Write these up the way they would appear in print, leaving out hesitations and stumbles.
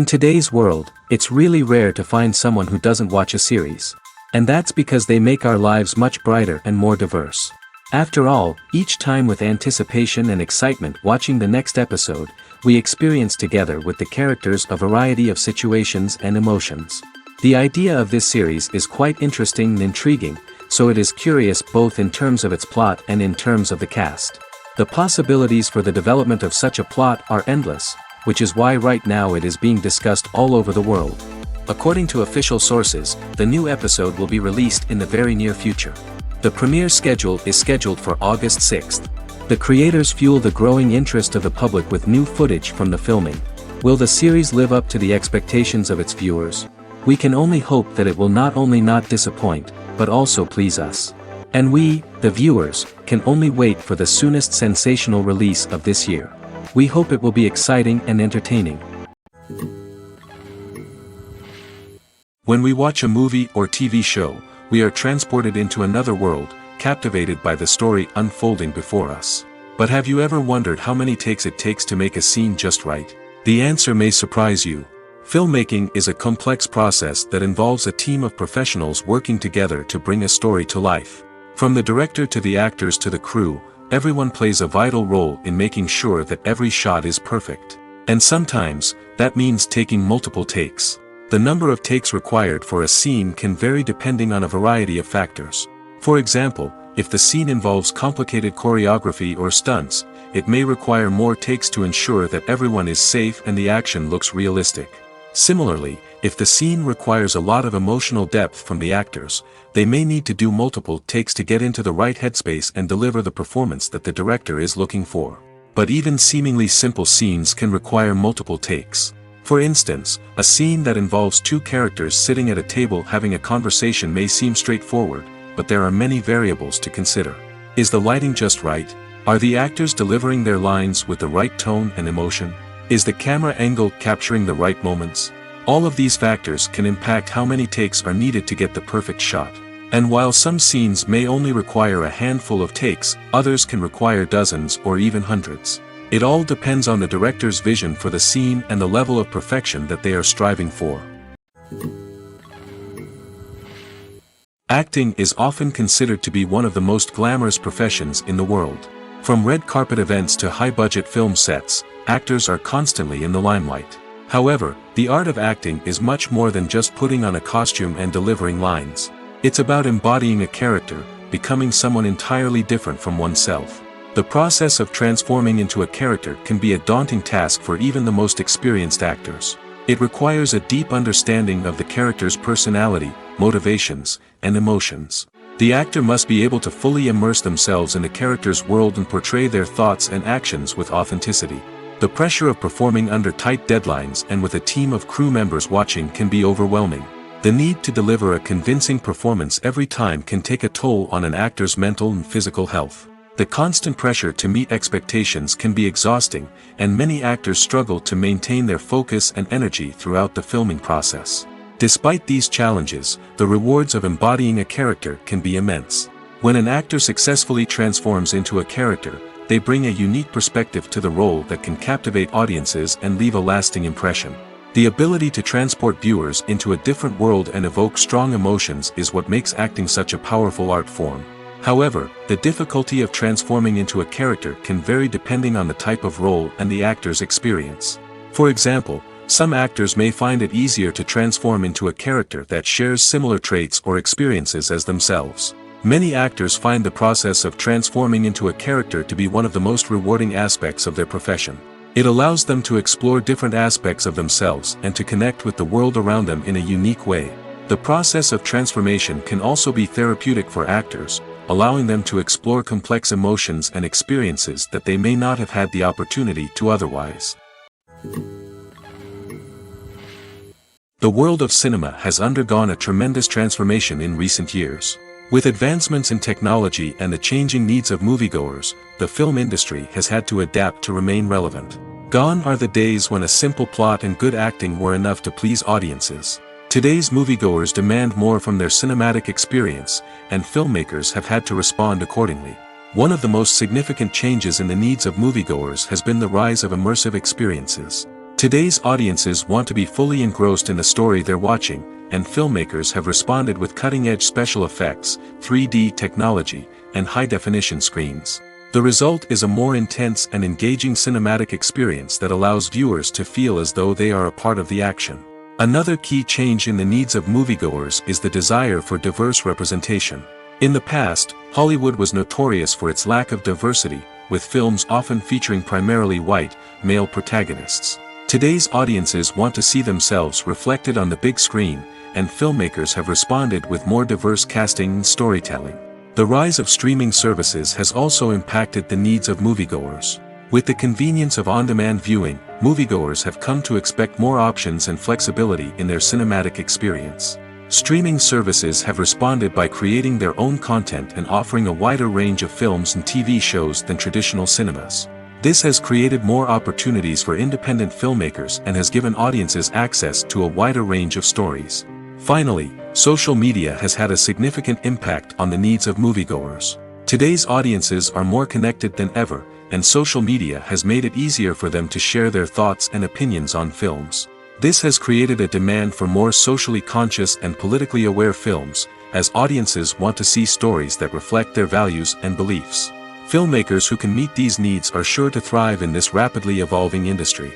In today's world, it's really rare to find someone who doesn't watch a series. And that's because they make our lives much brighter and more diverse. After all, each time with anticipation and excitement watching the next episode, we experience together with the characters a variety of situations and emotions. The idea of this series is quite interesting and intriguing, so it is curious both in terms of its plot and in terms of the cast. The possibilities for the development of such a plot are endless, which is why right now it is being discussed all over the world. According to official sources, the new episode will be released in the very near future. The premiere schedule is scheduled for August 6th. The creators fuel the growing interest of the public with new footage from the filming. Will the series live up to the expectations of its viewers? We can only hope that it will not only not disappoint, but also please us. And we, the viewers, can only wait for the soonest sensational release of this year. We hope it will be exciting and entertaining. When we watch a movie or TV show, we are transported into another world, captivated by the story unfolding before us. But have you ever wondered how many takes it takes to make a scene just right? The answer may surprise you. Filmmaking is a complex process that involves a team of professionals working together to bring a story to life. From the director to the actors to the crew, everyone plays a vital role in making sure that every shot is perfect. And sometimes, that means taking multiple takes. The number of takes required for a scene can vary depending on a variety of factors. For example, if the scene involves complicated choreography or stunts, it may require more takes to ensure that everyone is safe and the action looks realistic. Similarly, if the scene requires a lot of emotional depth from the actors, they may need to do multiple takes to get into the right headspace and deliver the performance that the director is looking for. But even seemingly simple scenes can require multiple takes. For instance, a scene that involves two characters sitting at a table having a conversation may seem straightforward, but there are many variables to consider. Is the lighting just right? Are the actors delivering their lines with the right tone and emotion? Is the camera angle capturing the right moments? All of these factors can impact how many takes are needed to get the perfect shot. And while some scenes may only require a handful of takes, others can require dozens or even hundreds. It all depends on the director's vision for the scene and the level of perfection that they are striving for. Acting is often considered to be one of the most glamorous professions in the world. From red carpet events to high-budget film sets, actors are constantly in the limelight. However, the art of acting is much more than just putting on a costume and delivering lines. It's about embodying a character, becoming someone entirely different from oneself. The process of transforming into a character can be a daunting task for even the most experienced actors. It requires a deep understanding of the character's personality, motivations, and emotions. The actor must be able to fully immerse themselves in the character's world and portray their thoughts and actions with authenticity. The pressure of performing under tight deadlines and with a team of crew members watching can be overwhelming. The need to deliver a convincing performance every time can take a toll on an actor's mental and physical health. The constant pressure to meet expectations can be exhausting, and many actors struggle to maintain their focus and energy throughout the filming process. Despite these challenges, the rewards of embodying a character can be immense. When an actor successfully transforms into a character, they bring a unique perspective to the role that can captivate audiences and leave a lasting impression. The ability to transport viewers into a different world and evoke strong emotions is what makes acting such a powerful art form. However, the difficulty of transforming into a character can vary depending on the type of role and the actor's experience. For example, some actors may find it easier to transform into a character that shares similar traits or experiences as themselves. Many actors find the process of transforming into a character to be one of the most rewarding aspects of their profession. It allows them to explore different aspects of themselves and to connect with the world around them in a unique way. The process of transformation can also be therapeutic for actors, allowing them to explore complex emotions and experiences that they may not have had the opportunity to otherwise. The world of cinema has undergone a tremendous transformation in recent years. With advancements in technology and the changing needs of moviegoers, the film industry has had to adapt to remain relevant. Gone are the days when a simple plot and good acting were enough to please audiences. Today's moviegoers demand more from their cinematic experience, and filmmakers have had to respond accordingly. One of the most significant changes in the needs of moviegoers has been the rise of immersive experiences. Today's audiences want to be fully engrossed in the story they're watching, and filmmakers have responded with cutting-edge special effects, 3D technology, and high-definition screens. The result is a more intense and engaging cinematic experience that allows viewers to feel as though they are a part of the action. Another key change in the needs of moviegoers is the desire for diverse representation. In the past, Hollywood was notorious for its lack of diversity, with films often featuring primarily white, male protagonists. Today's audiences want to see themselves reflected on the big screen, and filmmakers have responded with more diverse casting and storytelling. The rise of streaming services has also impacted the needs of moviegoers. With the convenience of on-demand viewing, moviegoers have come to expect more options and flexibility in their cinematic experience. Streaming services have responded by creating their own content and offering a wider range of films and TV shows than traditional cinemas. This has created more opportunities for independent filmmakers and has given audiences access to a wider range of stories. Finally, social media has had a significant impact on the needs of moviegoers. Today's audiences are more connected than ever, and social media has made it easier for them to share their thoughts and opinions on films. This has created a demand for more socially conscious and politically aware films, as audiences want to see stories that reflect their values and beliefs. Filmmakers who can meet these needs are sure to thrive in this rapidly evolving industry.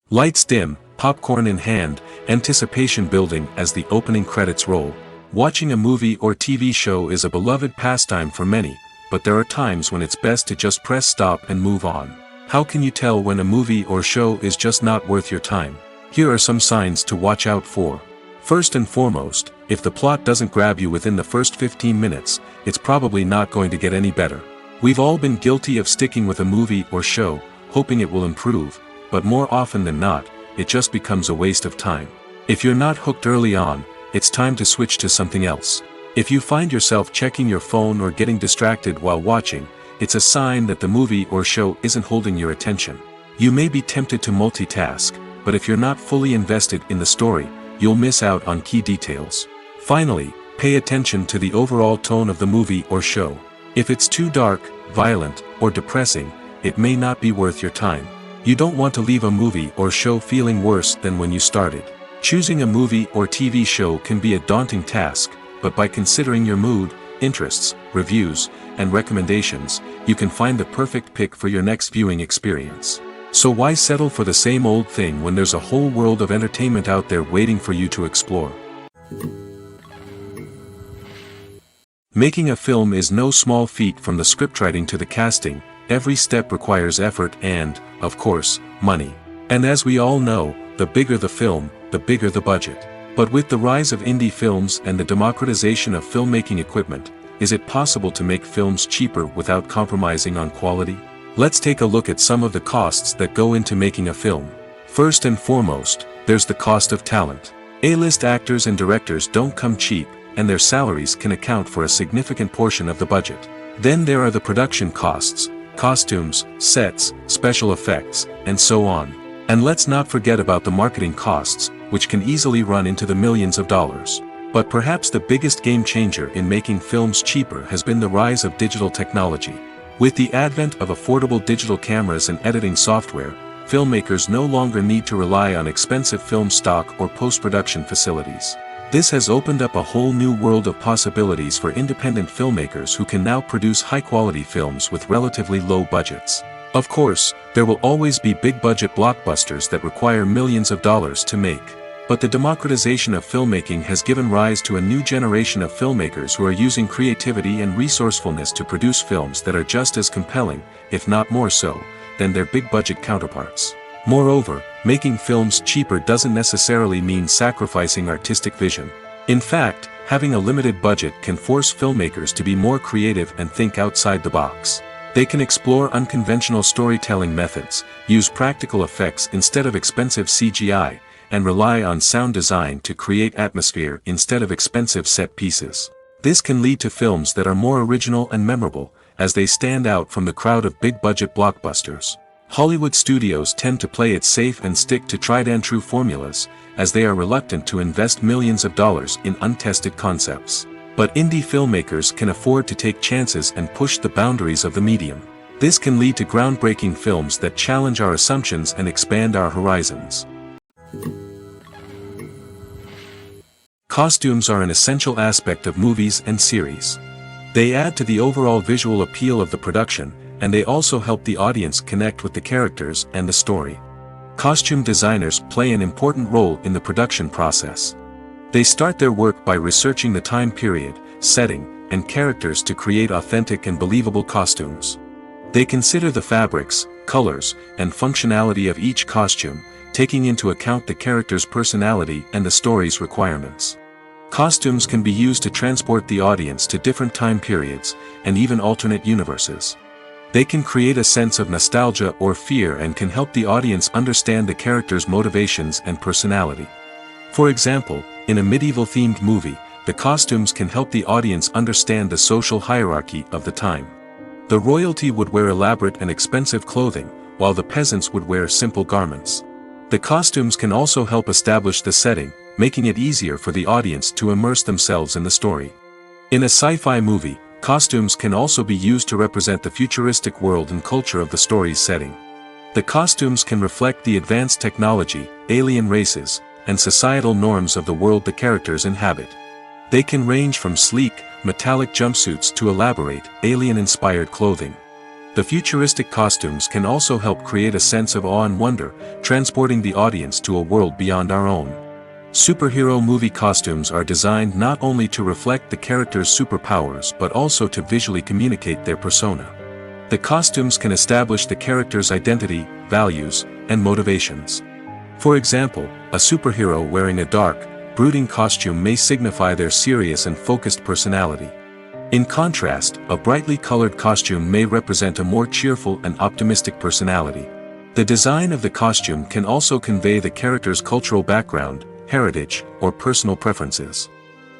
Lights dim, popcorn in hand, anticipation building as the opening credits roll. Watching a movie or TV show is a beloved pastime for many, but there are times when it's best to just press stop and move on. How can you tell when a movie or show is just not worth your time? Here are some signs to watch out for. First and foremost, if the plot doesn't grab you within the first 15 minutes, it's probably not going to get any better. We've all been guilty of sticking with a movie or show, hoping it will improve, but more often than not, it just becomes a waste of time. If you're not hooked early on, it's time to switch to something else. If you find yourself checking your phone or getting distracted while watching, it's a sign that the movie or show isn't holding your attention. You may be tempted to multitask, but if you're not fully invested in the story, you'll miss out on key details. Finally, pay attention to the overall tone of the movie or show. If it's too dark, violent, or depressing, it may not be worth your time. You don't want to leave a movie or show feeling worse than when you started. Choosing a movie or TV show can be a daunting task, but by considering your mood, interests, reviews, and recommendations, you can find the perfect pick for your next viewing experience. So why settle for the same old thing when there's a whole world of entertainment out there waiting for you to explore? Making a film is no small feat. From the scriptwriting to the casting, every step requires effort and, of course, money. And as we all know, the bigger the film, the bigger the budget. But with the rise of indie films and the democratization of filmmaking equipment, is it possible to make films cheaper without compromising on quality? Let's take a look at some of the costs that go into making a film. First and foremost, there's the cost of talent. A-list actors and directors don't come cheap, and their salaries can account for a significant portion of the budget. Then there are the production costs, costumes, sets, special effects, and so on. And let's not forget about the marketing costs, which can easily run into the millions of dollars. But perhaps the biggest game changer in making films cheaper has been the rise of digital technology. With the advent of affordable digital cameras and editing software, filmmakers no longer need to rely on expensive film stock or post-production facilities. This has opened up a whole new world of possibilities for independent filmmakers who can now produce high-quality films with relatively low budgets. Of course, there will always be big-budget blockbusters that require millions of dollars to make. But the democratization of filmmaking has given rise to a new generation of filmmakers who are using creativity and resourcefulness to produce films that are just as compelling, if not more so, than their big-budget counterparts. Moreover, making films cheaper doesn't necessarily mean sacrificing artistic vision. In fact, having a limited budget can force filmmakers to be more creative and think outside the box. They can explore unconventional storytelling methods, use practical effects instead of expensive CGI, and rely on sound design to create atmosphere instead of expensive set pieces. This can lead to films that are more original and memorable, as they stand out from the crowd of big-budget blockbusters. Hollywood studios tend to play it safe and stick to tried-and-true formulas, as they are reluctant to invest millions of dollars in untested concepts. But indie filmmakers can afford to take chances and push the boundaries of the medium. This can lead to groundbreaking films that challenge our assumptions and expand our horizons. Costumes are an essential aspect of movies and series. They add to the overall visual appeal of the production, and they also help the audience connect with the characters and the story. Costume designers play an important role in the production process. They start their work by researching the time period, setting, and characters to create authentic and believable costumes. They consider the fabrics, colors, and functionality of each costume, taking into account the character's personality and the story's requirements. Costumes can be used to transport the audience to different time periods, and even alternate universes. They can create a sense of nostalgia or fear and can help the audience understand the character's motivations and personality. For example, in a medieval-themed movie, the costumes can help the audience understand the social hierarchy of the time. The royalty would wear elaborate and expensive clothing, while the peasants would wear simple garments. The costumes can also help establish the setting, making it easier for the audience to immerse themselves in the story. In a sci-fi movie, costumes can also be used to represent the futuristic world and culture of the story's setting. The costumes can reflect the advanced technology, alien races, and societal norms of the world the characters inhabit. They can range from sleek, metallic jumpsuits to elaborate, alien-inspired clothing. The futuristic costumes can also help create a sense of awe and wonder, transporting the audience to a world beyond our own. Superhero movie costumes are designed not only to reflect the character's superpowers but also to visually communicate their persona. The costumes can establish the character's identity, values, and motivations. For example, a superhero wearing a dark, brooding costume may signify their serious and focused personality. In contrast, a brightly colored costume may represent a more cheerful and optimistic personality. The design of the costume can also convey the character's cultural background, heritage, or personal preferences.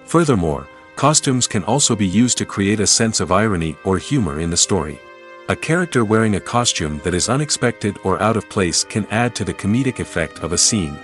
Furthermore, costumes can also be used to create a sense of irony or humor in the story. A character wearing a costume that is unexpected or out of place can add to the comedic effect of a scene.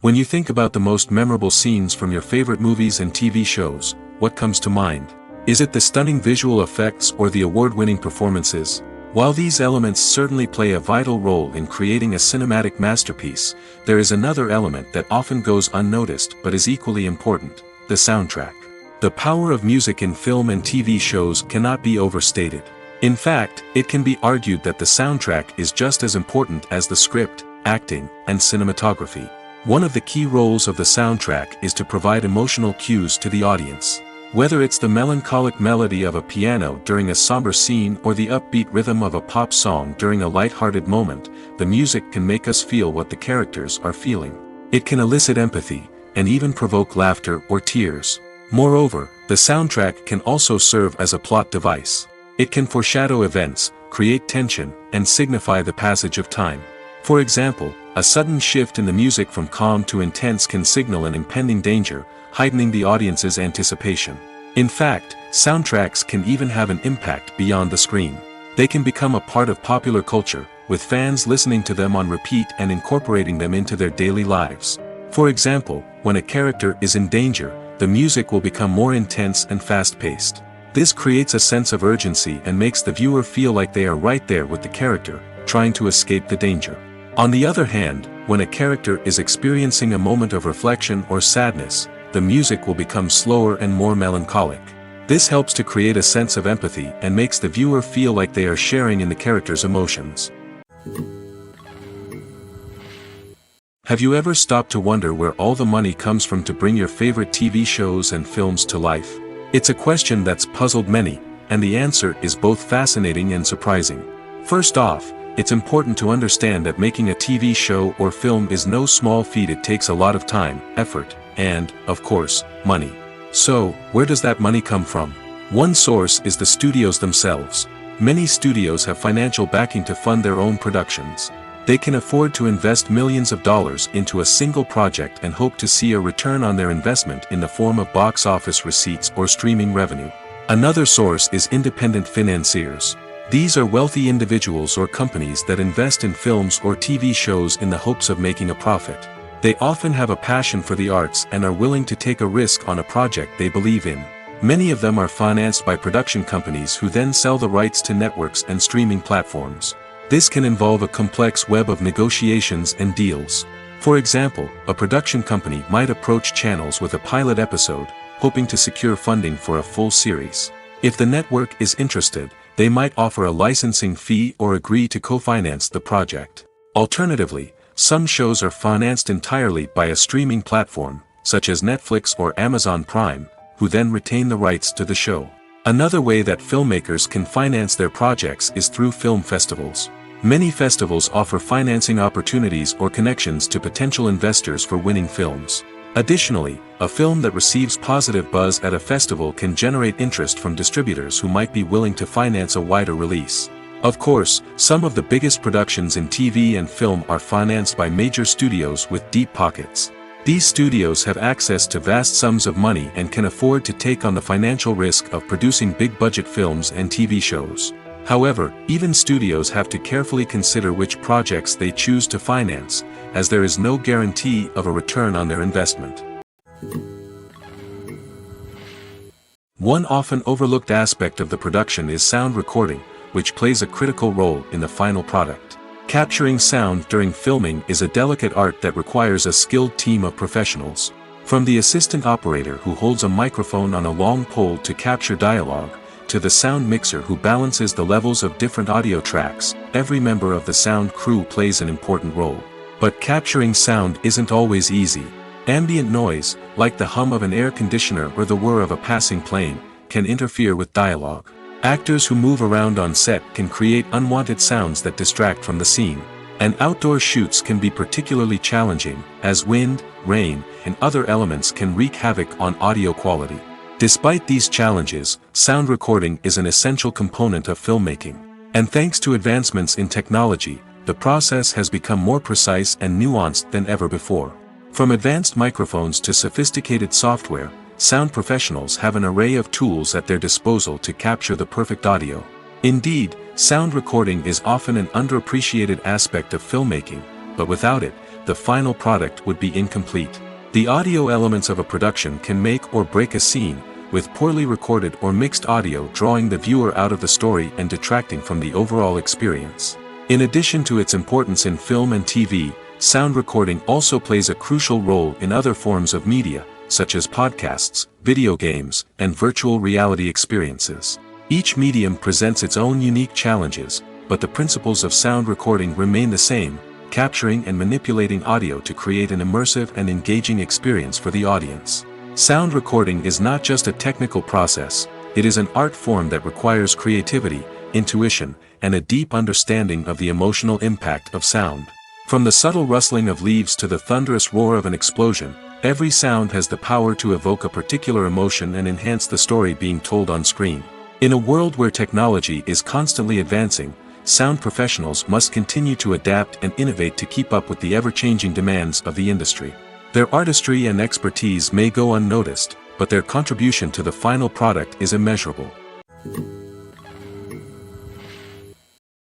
When you think about the most memorable scenes from your favorite movies and TV shows, what comes to mind? Is it the stunning visual effects or the award-winning performances? While these elements certainly play a vital role in creating a cinematic masterpiece, there is another element that often goes unnoticed but is equally important: the soundtrack. The power of music in film and TV shows cannot be overstated. In fact, it can be argued that the soundtrack is just as important as the script, acting, and cinematography. One of the key roles of the soundtrack is to provide emotional cues to the audience. Whether it's the melancholic melody of a piano during a somber scene or the upbeat rhythm of a pop song during a light-hearted moment, the music can make us feel what the characters are feeling. It can elicit empathy, and even provoke laughter or tears. Moreover, the soundtrack can also serve as a plot device. It can foreshadow events, create tension, and signify the passage of time. For example, a sudden shift in the music from calm to intense can signal an impending danger, heightening the audience's anticipation. In fact, soundtracks can even have an impact beyond the screen. They can become a part of popular culture, with fans listening to them on repeat and incorporating them into their daily lives. For example, when a character is in danger, the music will become more intense and fast-paced. This creates a sense of urgency and makes the viewer feel like they are right there with the character, trying to escape the danger. On the other hand, when a character is experiencing a moment of reflection or sadness, the music will become slower and more melancholic. This helps to create a sense of empathy and makes the viewer feel like they are sharing in the character's emotions. Have you ever stopped to wonder where all the money comes from to bring your favorite TV shows and films to life? It's a question that's puzzled many, and the answer is both fascinating and surprising. First off, it's important to understand that making a TV show or film is no small feat. It takes a lot of time, effort, and, of course, money. So, where does that money come from? One source is the studios themselves. Many studios have financial backing to fund their own productions. They can afford to invest millions of dollars into a single project and hope to see a return on their investment in the form of box office receipts or streaming revenue. Another source is independent financiers. These are wealthy individuals or companies that invest in films or TV shows in the hopes of making a profit. They often have a passion for the arts and are willing to take a risk on a project they believe in. Many of them are financed by production companies who then sell the rights to networks and streaming platforms. This can involve a complex web of negotiations and deals. For example, a production company might approach channels with a pilot episode, hoping to secure funding for a full series. If the network is interested, they might offer a licensing fee or agree to co-finance the project. Alternatively, some shows are financed entirely by a streaming platform, such as Netflix or Amazon Prime, who then retain the rights to the show. Another way that filmmakers can finance their projects is through film festivals. Many festivals offer financing opportunities or connections to potential investors for winning films. Additionally, a film that receives positive buzz at a festival can generate interest from distributors who might be willing to finance a wider release. Of course, some of the biggest productions in TV and film are financed by major studios with deep pockets. These studios have access to vast sums of money and can afford to take on the financial risk of producing big-budget films and TV shows. However, even studios have to carefully consider which projects they choose to finance, as there is no guarantee of a return on their investment. One often overlooked aspect of the production is sound recording, which plays a critical role in the final product. Capturing sound during filming is a delicate art that requires a skilled team of professionals. From the assistant operator who holds a microphone on a long pole to capture dialogue, to the sound mixer who balances the levels of different audio tracks, every member of the sound crew plays an important role. But capturing sound isn't always easy. Ambient noise, like the hum of an air conditioner or the whir of a passing plane, can interfere with dialogue. Actors who move around on set can create unwanted sounds that distract from the scene. And outdoor shoots can be particularly challenging, as wind, rain, and other elements can wreak havoc on audio quality. Despite these challenges, sound recording is an essential component of filmmaking. And thanks to advancements in technology, the process has become more precise and nuanced than ever before. From advanced microphones to sophisticated software, sound professionals have an array of tools at their disposal to capture the perfect audio. Indeed, sound recording is often an underappreciated aspect of filmmaking, but without it, the final product would be incomplete. The audio elements of a production can make or break a scene, with poorly recorded or mixed audio drawing the viewer out of the story and detracting from the overall experience. In addition to its importance in film and TV, sound recording also plays a crucial role in other forms of media, such as podcasts, video games, and virtual reality experiences. Each medium presents its own unique challenges, but the principles of sound recording remain the same: capturing and manipulating audio to create an immersive and engaging experience for the audience. Sound recording is not just a technical process, it is an art form that requires creativity, intuition, and a deep understanding of the emotional impact of sound. From the subtle rustling of leaves to the thunderous roar of an explosion, every sound has the power to evoke a particular emotion and enhance the story being told on screen. In a world where technology is constantly advancing, sound professionals must continue to adapt and innovate to keep up with the ever-changing demands of the industry. Their artistry and expertise may go unnoticed, but their contribution to the final product is immeasurable.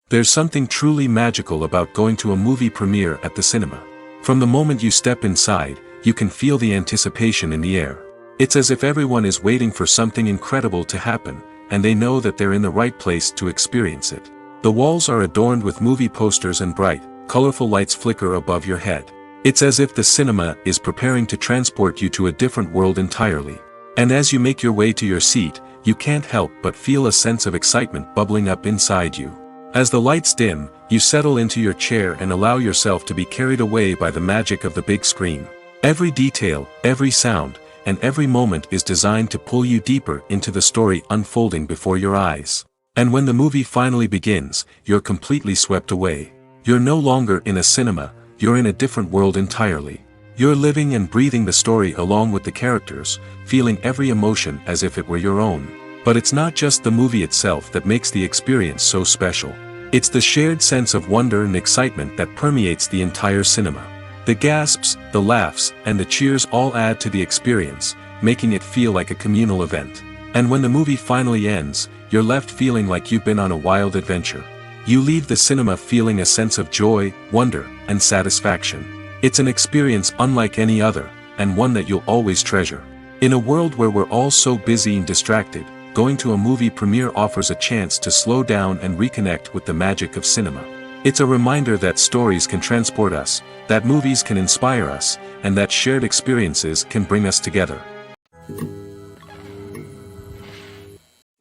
There's something truly magical about going to a movie premiere at the cinema. From the moment you step inside, you can feel the anticipation in the air. It's as if everyone is waiting for something incredible to happen, and they know that they're in the right place to experience it. The walls are adorned with movie posters and bright, colorful lights flicker above your head. It's as if the cinema is preparing to transport you to a different world entirely. And as you make your way to your seat, you can't help but feel a sense of excitement bubbling up inside you. As the lights dim, you settle into your chair and allow yourself to be carried away by the magic of the big screen. Every detail, every sound, and every moment is designed to pull you deeper into the story unfolding before your eyes. And when the movie finally begins, you're completely swept away. You're no longer in a cinema, you're in a different world entirely. You're living and breathing the story along with the characters, feeling every emotion as if it were your own. But it's not just the movie itself that makes the experience so special. It's the shared sense of wonder and excitement that permeates the entire cinema. The gasps, the laughs, and the cheers all add to the experience, making it feel like a communal event. And when the movie finally ends, you're left feeling like you've been on a wild adventure. You leave the cinema feeling a sense of joy, wonder, and satisfaction. It's an experience unlike any other, and one that you'll always treasure. In a world where we're all so busy and distracted, going to a movie premiere offers a chance to slow down and reconnect with the magic of cinema. It's a reminder that stories can transport us, that movies can inspire us, and that shared experiences can bring us together.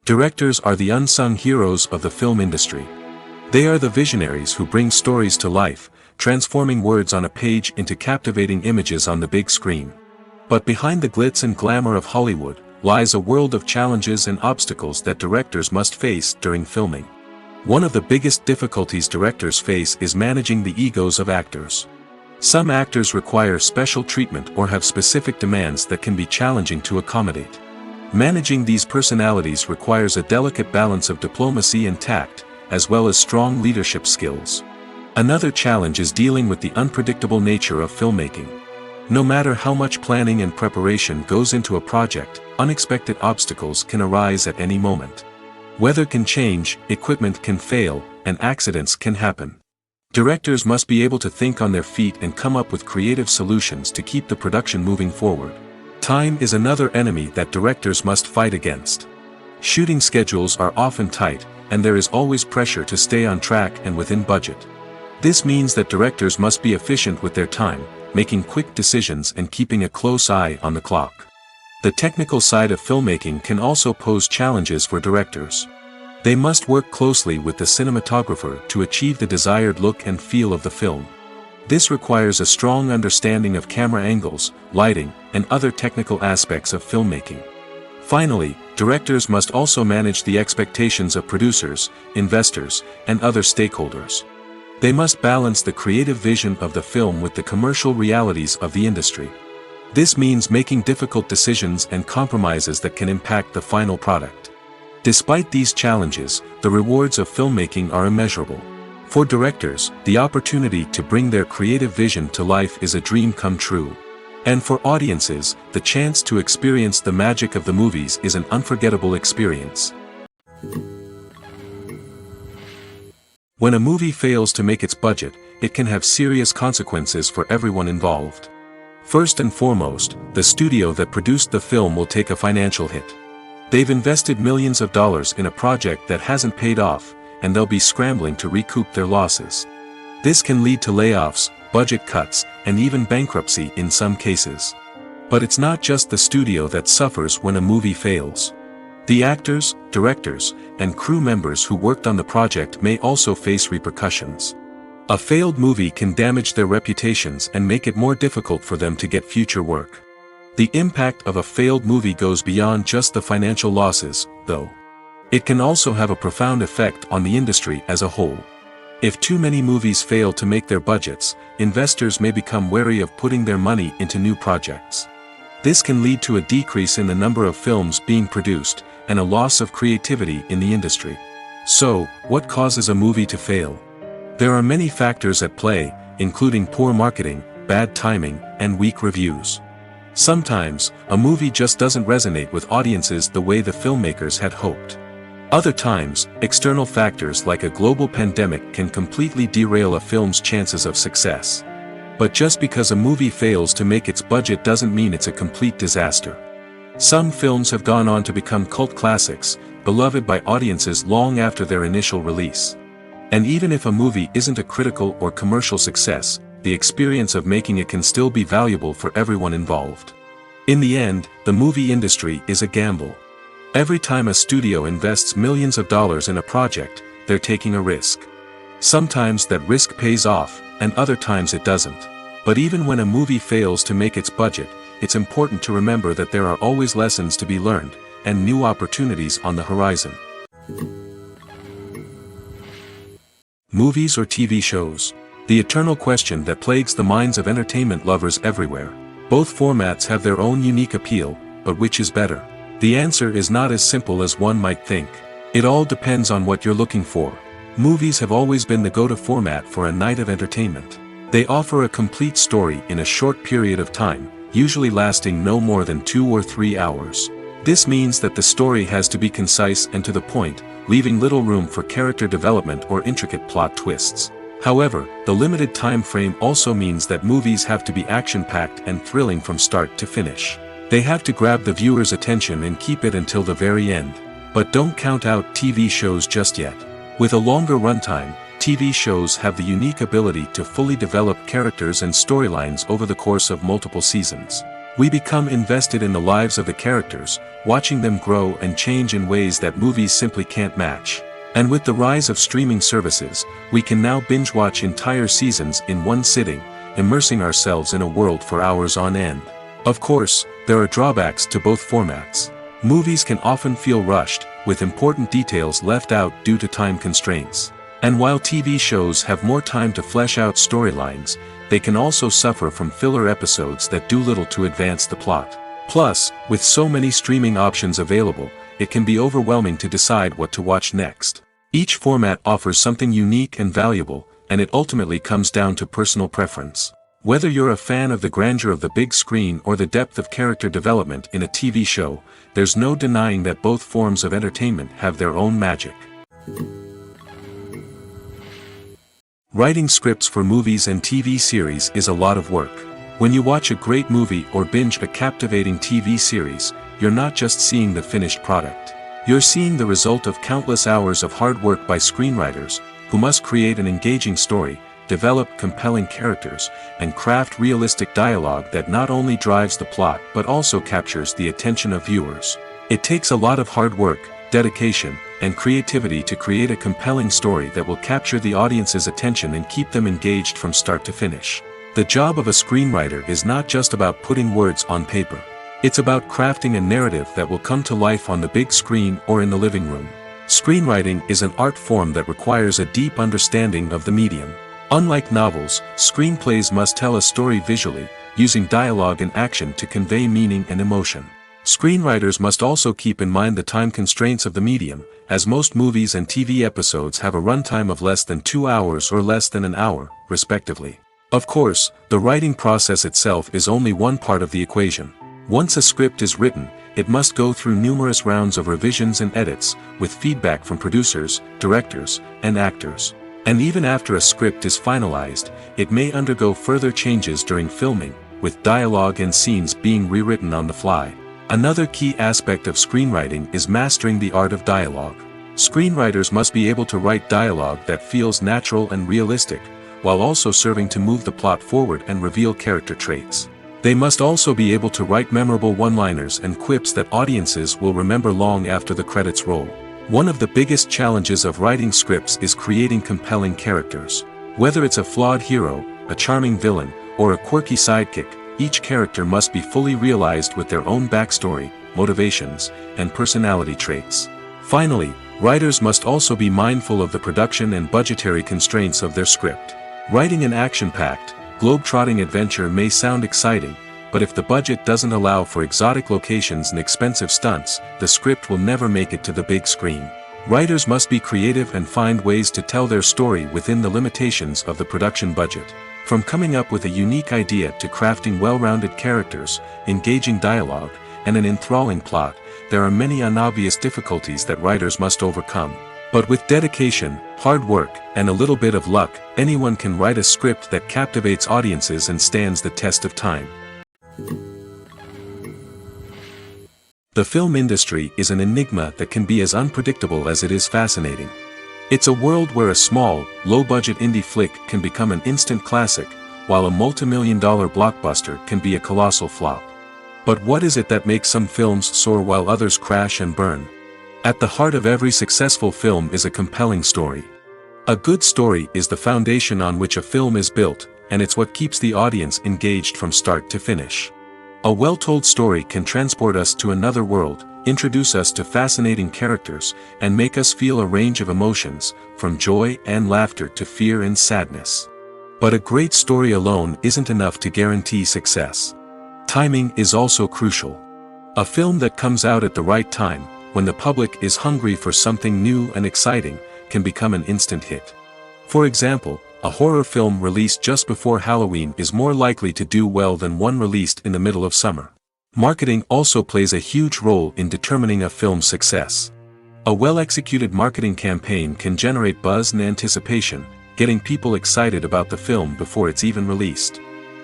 Directors are the unsung heroes of the film industry. They are the visionaries who bring stories to life, transforming words on a page into captivating images on the big screen. But behind the glitz and glamour of Hollywood lies a world of challenges and obstacles that directors must face during filming. One of the biggest difficulties directors face is managing the egos of actors. Some actors require special treatment or have specific demands that can be challenging to accommodate. Managing these personalities requires a delicate balance of diplomacy and tact, as well as strong leadership skills. Another challenge is dealing with the unpredictable nature of filmmaking. No matter how much planning and preparation goes into a project, unexpected obstacles can arise at any moment. Weather can change, equipment can fail, and accidents can happen. Directors must be able to think on their feet and come up with creative solutions to keep the production moving forward. Time is another enemy that directors must fight against. Shooting schedules are often tight, and there is always pressure to stay on track and within budget. This means that directors must be efficient with their time, making quick decisions and keeping a close eye on the clock. The technical side of filmmaking can also pose challenges for directors. They must work closely with the cinematographer to achieve the desired look and feel of the film. This requires a strong understanding of camera angles, lighting, and other technical aspects of filmmaking. Finally, directors must also manage the expectations of producers, investors, and other stakeholders. They must balance the creative vision of the film with the commercial realities of the industry. This means making difficult decisions and compromises that can impact the final product. Despite these challenges, the rewards of filmmaking are immeasurable. For directors, the opportunity to bring their creative vision to life is a dream come true. And for audiences, the chance to experience the magic of the movies is an unforgettable experience. When a movie fails to make its budget, it can have serious consequences for everyone involved. First and foremost, the studio that produced the film will take a financial hit. They've invested millions of dollars in a project that hasn't paid off, and they'll be scrambling to recoup their losses. This can lead to layoffs, budget cuts, and even bankruptcy in some cases. But it's not just the studio that suffers when a movie fails. The actors, directors, and crew members who worked on the project may also face repercussions. A failed movie can damage their reputations and make it more difficult for them to get future work. The impact of a failed movie goes beyond just the financial losses, though. It can also have a profound effect on the industry as a whole. If too many movies fail to make their budgets, investors may become wary of putting their money into new projects. This can lead to a decrease in the number of films being produced, and a loss of creativity in the industry. So, what causes a movie to fail? There are many factors at play, including poor marketing, bad timing, and weak reviews. Sometimes, a movie just doesn't resonate with audiences the way the filmmakers had hoped. Other times, external factors like a global pandemic can completely derail a film's chances of success. But just because a movie fails to make its budget doesn't mean it's a complete disaster. Some films have gone on to become cult classics, beloved by audiences long after their initial release. And even if a movie isn't a critical or commercial success, the experience of making it can still be valuable for everyone involved. In the end, the movie industry is a gamble. Every time a studio invests millions of dollars in a project, they're taking a risk. Sometimes that risk pays off, and other times it doesn't. But even when a movie fails to make its budget, it's important to remember that there are always lessons to be learned, and new opportunities on the horizon. Movies or TV shows? The eternal question that plagues the minds of entertainment lovers everywhere. Both formats have their own unique appeal, but which is better? The answer is not as simple as one might think. It all depends on what you're looking for. Movies have always been the go-to format for a night of entertainment. They offer a complete story in a short period of time, usually lasting no more than 2 or 3 hours. This means that the story has to be concise and to the point, leaving little room for character development or intricate plot twists. However, the limited time frame also means that movies have to be action-packed and thrilling from start to finish. They have to grab the viewer's attention and keep it until the very end. But don't count out TV shows just yet. With a longer runtime, TV shows have the unique ability to fully develop characters and storylines over the course of multiple seasons. We become invested in the lives of the characters, watching them grow and change in ways that movies simply can't match. And with the rise of streaming services, we can now binge-watch entire seasons in one sitting, immersing ourselves in a world for hours on end. Of course, there are drawbacks to both formats. Movies can often feel rushed, with important details left out due to time constraints. And while TV shows have more time to flesh out storylines, they can also suffer from filler episodes that do little to advance the plot. Plus, with so many streaming options available, it can be overwhelming to decide what to watch next. Each format offers something unique and valuable, and it ultimately comes down to personal preference. Whether you're a fan of the grandeur of the big screen or the depth of character development in a TV show, there's no denying that both forms of entertainment have their own magic. Writing scripts for movies and TV series is a lot of work. When you watch a great movie or binge a captivating TV series, you're not just seeing the finished product. You're seeing the result of countless hours of hard work by screenwriters, who must create an engaging story, develop compelling characters, and craft realistic dialogue that not only drives the plot but also captures the attention of viewers. It takes a lot of hard work, dedication, and creativity to create a compelling story that will capture the audience's attention and keep them engaged from start to finish. The job of a screenwriter is not just about putting words on paper. It's about crafting a narrative that will come to life on the big screen or in the living room. Screenwriting is an art form that requires a deep understanding of the medium. Unlike novels, screenplays must tell a story visually, using dialogue and action to convey meaning and emotion. Screenwriters must also keep in mind the time constraints of the medium, as most movies and TV episodes have a runtime of less than 2 hours or less than an hour, respectively. Of course, the writing process itself is only one part of the equation. Once a script is written, it must go through numerous rounds of revisions and edits, with feedback from producers, directors, and actors. And even after a script is finalized, it may undergo further changes during filming, with dialogue and scenes being rewritten on the fly. Another key aspect of screenwriting is mastering the art of dialogue. Screenwriters must be able to write dialogue that feels natural and realistic, while also serving to move the plot forward and reveal character traits. They must also be able to write memorable one-liners and quips that audiences will remember long after the credits roll. One of the biggest challenges of writing scripts is creating compelling characters. Whether it's a flawed hero, a charming villain, or a quirky sidekick, each character must be fully realized with their own backstory, motivations, and personality traits. Finally, writers must also be mindful of the production and budgetary constraints of their script. Writing an action-packed, globe-trotting adventure may sound exciting, but if the budget doesn't allow for exotic locations and expensive stunts, the script will never make it to the big screen. Writers must be creative and find ways to tell their story within the limitations of the production budget. From coming up with a unique idea to crafting well-rounded characters, engaging dialogue, and an enthralling plot, there are many unobvious difficulties that writers must overcome. But with dedication, hard work, and a little bit of luck, anyone can write a script that captivates audiences and stands the test of time. The film industry is an enigma that can be as unpredictable as it is fascinating. It's a world where a small, low-budget indie flick can become an instant classic, while a multi-million-dollar blockbuster can be a colossal flop. But what is it that makes some films soar while others crash and burn? At the heart of every successful film is a compelling story. A good story is the foundation on which a film is built, and it's what keeps the audience engaged from start to finish. A well-told story can transport us to another world, introduce us to fascinating characters, and make us feel a range of emotions, from joy and laughter to fear and sadness. But a great story alone isn't enough to guarantee success. Timing is also crucial. A film that comes out at the right time, when the public is hungry for something new and exciting, can become an instant hit. For example, a horror film released just before Halloween is more likely to do well than one released in the middle of summer. Marketing also plays a huge role in determining a film's success. A well-executed marketing campaign can generate buzz and anticipation, getting people excited about the film before it's even released.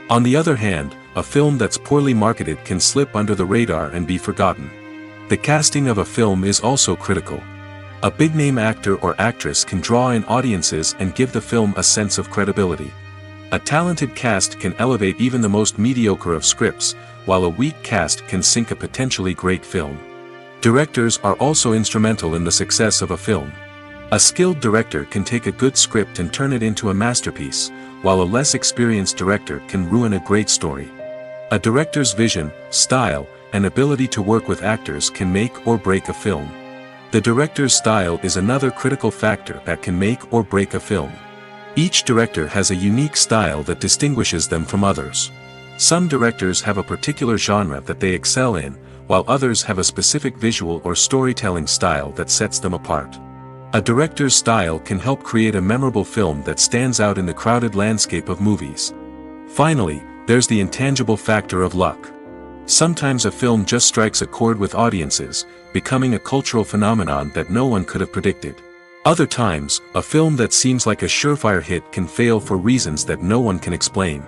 On the other hand, a film that's poorly marketed can slip under the radar and be forgotten. The casting of a film is also critical. A big-name actor or actress can draw in audiences and give the film a sense of credibility. A talented cast can elevate even the most mediocre of scripts, while a weak cast can sink a potentially great film. Directors are also instrumental in the success of a film. A skilled director can take a good script and turn it into a masterpiece, while a less experienced director can ruin a great story. A director's vision, style, and ability to work with actors can make or break a film. The director's style is another critical factor that can make or break a film. Each director has a unique style that distinguishes them from others. Some directors have a particular genre that they excel in, while others have a specific visual or storytelling style that sets them apart. A director's style can help create a memorable film that stands out in the crowded landscape of movies. Finally, there's the intangible factor of luck. Sometimes a film just strikes a chord with audiences, becoming a cultural phenomenon that no one could have predicted. Other times, a film that seems like a surefire hit can fail for reasons that no one can explain.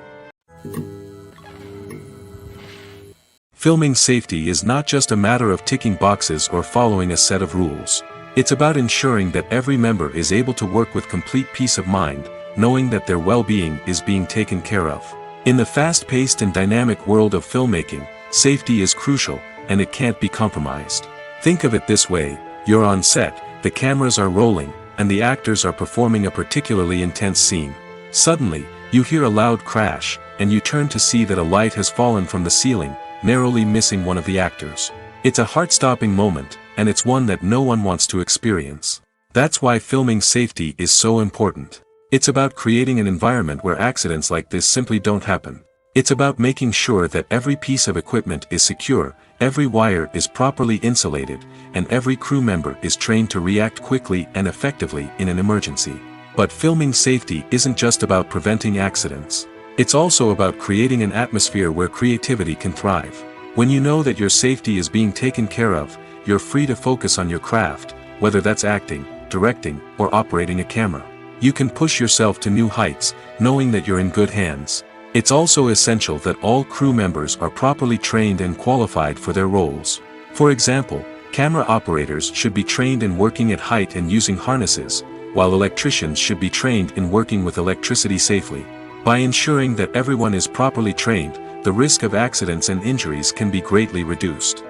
Filming safety is not just a matter of ticking boxes or following a set of rules. It's about ensuring that every member is able to work with complete peace of mind, knowing that their well-being is being taken care of. In the fast-paced and dynamic world of filmmaking, safety is crucial, and it can't be compromised. Think of it this way: you're on set, the cameras are rolling, and the actors are performing a particularly intense scene. Suddenly, you hear a loud crash, and you turn to see that a light has fallen from the ceiling, narrowly missing one of the actors. It's a heart-stopping moment, and it's one that no one wants to experience. That's why filming safety is so important. It's about creating an environment where accidents like this simply don't happen. It's about making sure that every piece of equipment is secure, every wire is properly insulated, and every crew member is trained to react quickly and effectively in an emergency. But filming safety isn't just about preventing accidents. It's also about creating an atmosphere where creativity can thrive. When you know that your safety is being taken care of, you're free to focus on your craft, whether that's acting, directing, or operating a camera. You can push yourself to new heights, knowing that you're in good hands. It's also essential that all crew members are properly trained and qualified for their roles. For example, camera operators should be trained in working at height and using harnesses, while electricians should be trained in working with electricity safely. By ensuring that everyone is properly trained, the risk of accidents and injuries can be greatly reduced.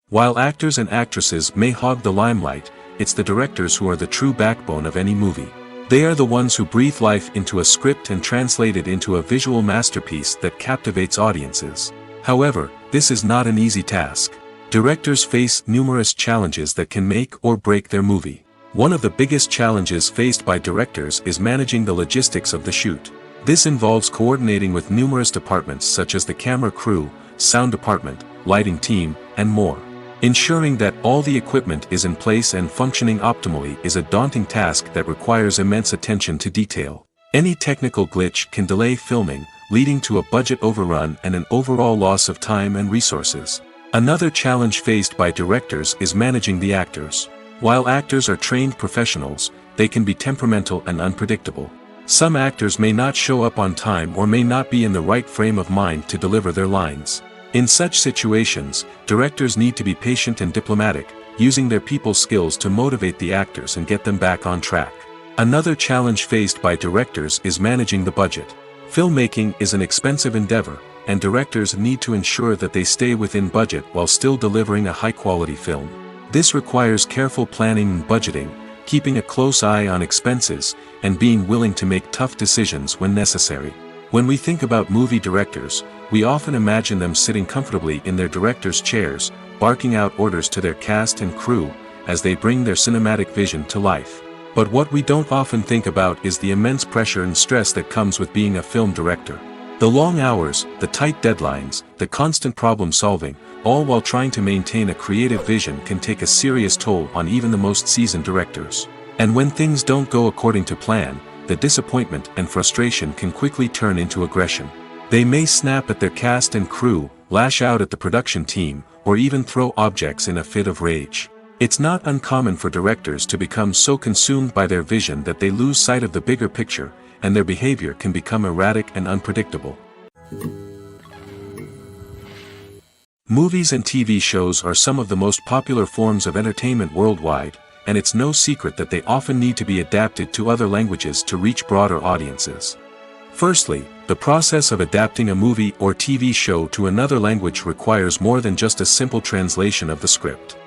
While actors and actresses may hog the limelight, it's the directors who are the true backbone of any movie. They are the ones who breathe life into a script and translate it into a visual masterpiece that captivates audiences. However, this is not an easy task. Directors face numerous challenges that can make or break their movie. One of the biggest challenges faced by directors is managing the logistics of the shoot. This involves coordinating with numerous departments such as the camera crew, sound department, lighting team, and more. Ensuring that all the equipment is in place and functioning optimally is a daunting task that requires immense attention to detail. Any technical glitch can delay filming, leading to a budget overrun and an overall loss of time and resources. Another challenge faced by directors is managing the actors. While actors are trained professionals, they can be temperamental and unpredictable. Some actors may not show up on time or may not be in the right frame of mind to deliver their lines. In such situations, directors need to be patient and diplomatic, using their people skills to motivate the actors and get them back on track. Another challenge faced by directors is managing the budget. Filmmaking is an expensive endeavor, and directors need to ensure that they stay within budget while still delivering a high-quality film. This requires careful planning and budgeting, keeping a close eye on expenses, and being willing to make tough decisions when necessary. When we think about movie directors, we often imagine them sitting comfortably in their director's chairs, barking out orders to their cast and crew, as they bring their cinematic vision to life. But what we don't often think about is the immense pressure and stress that comes with being a film director. The long hours, the tight deadlines, the constant problem solving, all while trying to maintain a creative vision can take a serious toll on even the most seasoned directors. And when things don't go according to plan, the disappointment and frustration can quickly turn into aggression. They may snap at their cast and crew, lash out at the production team, or even throw objects in a fit of rage. It's not uncommon for directors to become so consumed by their vision that they lose sight of the bigger picture, and their behavior can become erratic and unpredictable. Movies and TV shows are some of the most popular forms of entertainment worldwide, and it's no secret that they often need to be adapted to other languages to reach broader audiences. Firstly, the process of adapting a movie or TV show to another language requires more than just a simple translation of the script.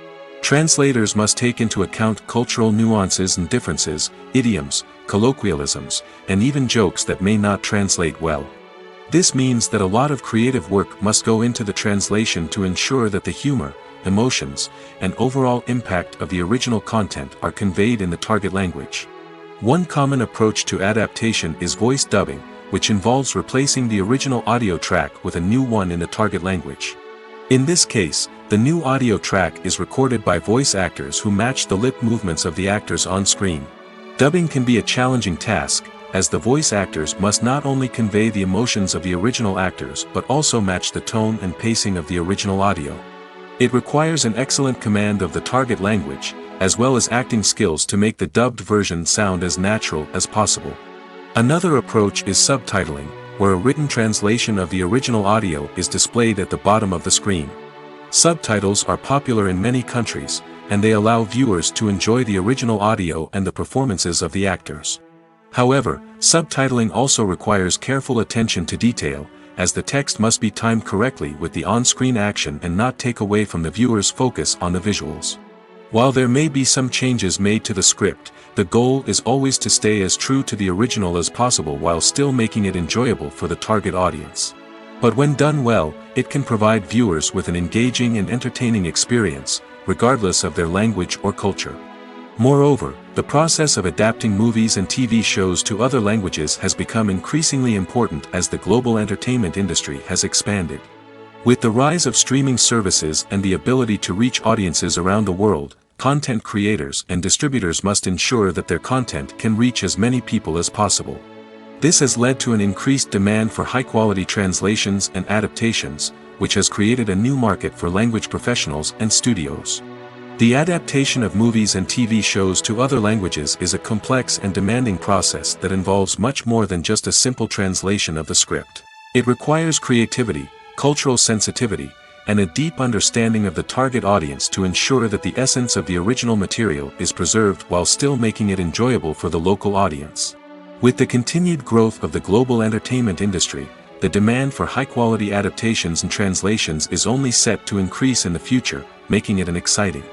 Translators must take into account cultural nuances and differences, idioms, colloquialisms, and even jokes that may not translate well. This means that a lot of creative work must go into the translation to ensure that the humor, emotions, and overall impact of the original content are conveyed in the target language. One common approach to adaptation is voice dubbing, which involves replacing the original audio track with a new one in the target language. In this case, the new audio track is recorded by voice actors who match the lip movements of the actors on screen. Dubbing can be a challenging task, as the voice actors must not only convey the emotions of the original actors but also match the tone and pacing of the original audio. It requires an excellent command of the target language, as well as acting skills to make the dubbed version sound as natural as possible. Another approach is subtitling, where a written translation of the original audio is displayed at the bottom of the screen. Subtitles are popular in many countries, and they allow viewers to enjoy the original audio and the performances of the actors. However, subtitling also requires careful attention to detail, as the text must be timed correctly with the on-screen action and not take away from the viewer's focus on the visuals. While there may be some changes made to the script, the goal is always to stay as true to the original as possible while still making it enjoyable for the target audience. But when done well, it can provide viewers with an engaging and entertaining experience, regardless of their language or culture. Moreover, the process of adapting movies and TV shows to other languages has become increasingly important as the global entertainment industry has expanded. With the rise of streaming services and the ability to reach audiences around the world, content creators and distributors must ensure that their content can reach as many people as possible. This has led to an increased demand for high-quality translations and adaptations, which has created a new market for language professionals and studios. The adaptation of movies and TV shows to other languages is a complex and demanding process that involves much more than just a simple translation of the script. It requires creativity, cultural sensitivity, and a deep understanding of the target audience to ensure that the essence of the original material is preserved while still making it enjoyable for the local audience. With the continued growth of the global entertainment industry, the demand for high-quality adaptations and translations is only set to increase in the future, making it an exciting.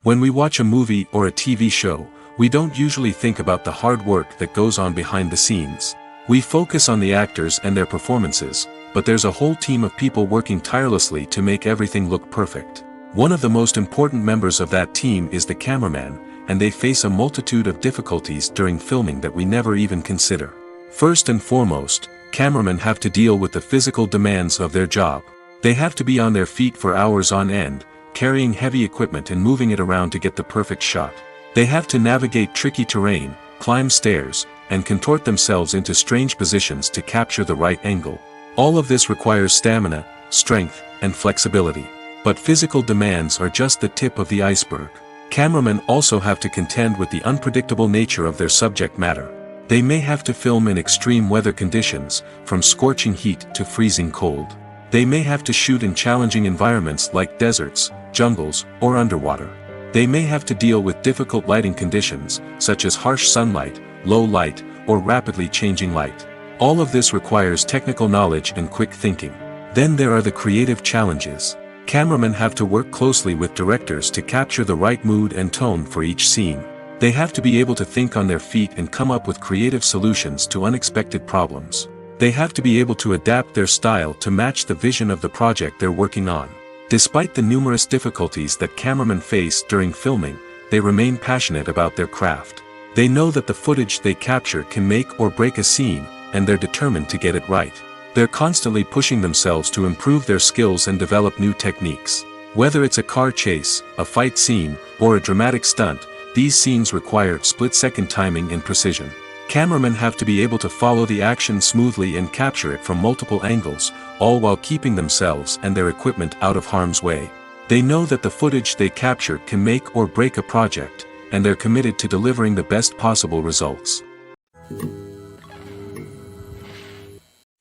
When we watch a movie or a TV show, we don't usually think about the hard work that goes on behind the scenes. We focus on the actors and their performances, but there's a whole team of people working tirelessly to make everything look perfect. One of the most important members of that team is the cameraman, and they face a multitude of difficulties during filming that we never even consider. First and foremost, cameramen have to deal with the physical demands of their job. They have to be on their feet for hours on end, carrying heavy equipment and moving it around to get the perfect shot. They have to navigate tricky terrain, climb stairs, and contort themselves into strange positions to capture the right angle. All of this requires stamina, strength, and flexibility. But physical demands are just the tip of the iceberg. Cameramen also have to contend with the unpredictable nature of their subject matter. They may have to film in extreme weather conditions, from scorching heat to freezing cold. They may have to shoot in challenging environments like deserts, jungles, or underwater. They may have to deal with difficult lighting conditions, such as harsh sunlight, low light, or rapidly changing light. All of this requires technical knowledge and quick thinking. Then there are the creative challenges. Cameramen have to work closely with directors to capture the right mood and tone for each scene. They have to be able to think on their feet and come up with creative solutions to unexpected problems. They have to be able to adapt their style to match the vision of the project they're working on. Despite the numerous difficulties that cameramen face during filming, they remain passionate about their craft. They know that the footage they capture can make or break a scene, and they're determined to get it right. They're constantly pushing themselves to improve their skills and develop new techniques. Whether it's a car chase, a fight scene, or a dramatic stunt, these scenes require split-second timing and precision. Cameramen have to be able to follow the action smoothly and capture it from multiple angles, all while keeping themselves and their equipment out of harm's way. They know that the footage they capture can make or break a project, and they're committed to delivering the best possible results.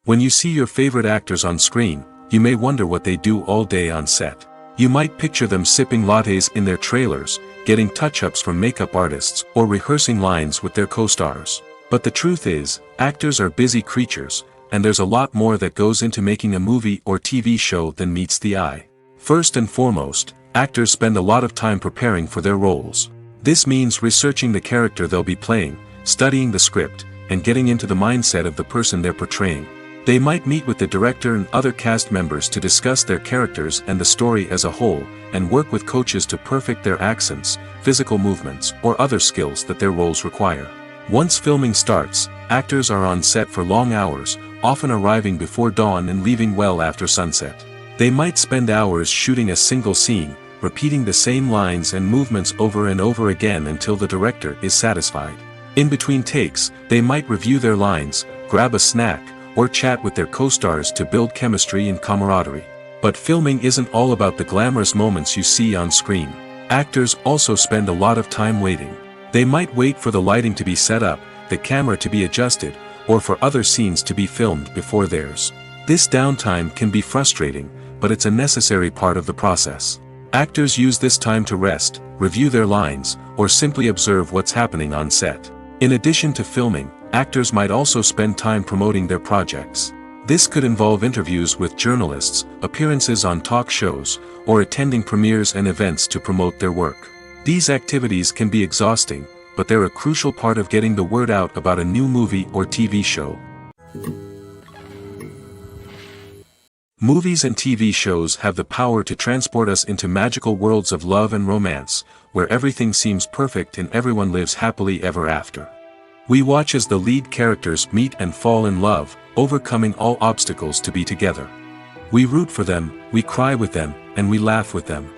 When you see your favorite actors on screen, you may wonder what they do all day on set. You might picture them sipping lattes in their trailers, getting touch-ups from makeup artists, or rehearsing lines with their co-stars. But the truth is, actors are busy creatures, and there's a lot more that goes into making a movie or TV show than meets the eye. First and foremost, actors spend a lot of time preparing for their roles. This means researching the character they'll be playing, studying the script, and getting into the mindset of the person they're portraying. They might meet with the director and other cast members to discuss their characters and the story as a whole, and work with coaches to perfect their accents, physical movements, or other skills that their roles require. Once filming starts, actors are on set for long hours, often arriving before dawn and leaving well after sunset. They might spend hours shooting a single scene, repeating the same lines and movements over and over again until the director is satisfied. In between takes, they might review their lines, grab a snack, or chat with their co-stars to build chemistry and camaraderie. But filming isn't all about the glamorous moments you see on screen. Actors also spend a lot of time waiting. They might wait for the lighting to be set up, the camera to be adjusted, or for other scenes to be filmed before theirs. This downtime can be frustrating, but it's a necessary part of the process. Actors use this time to rest, review their lines, or simply observe what's happening on set. In addition to filming, actors might also spend time promoting their projects. This could involve interviews with journalists, appearances on talk shows, or attending premieres and events to promote their work. These activities can be exhausting, but they're a crucial part of getting the word out about a new movie or TV show. Movies and TV shows have the power to transport us into magical worlds of love and romance, where everything seems perfect and everyone lives happily ever after. We watch as the lead characters meet and fall in love, overcoming all obstacles to be together. We root for them, we cry with them, and we laugh with them.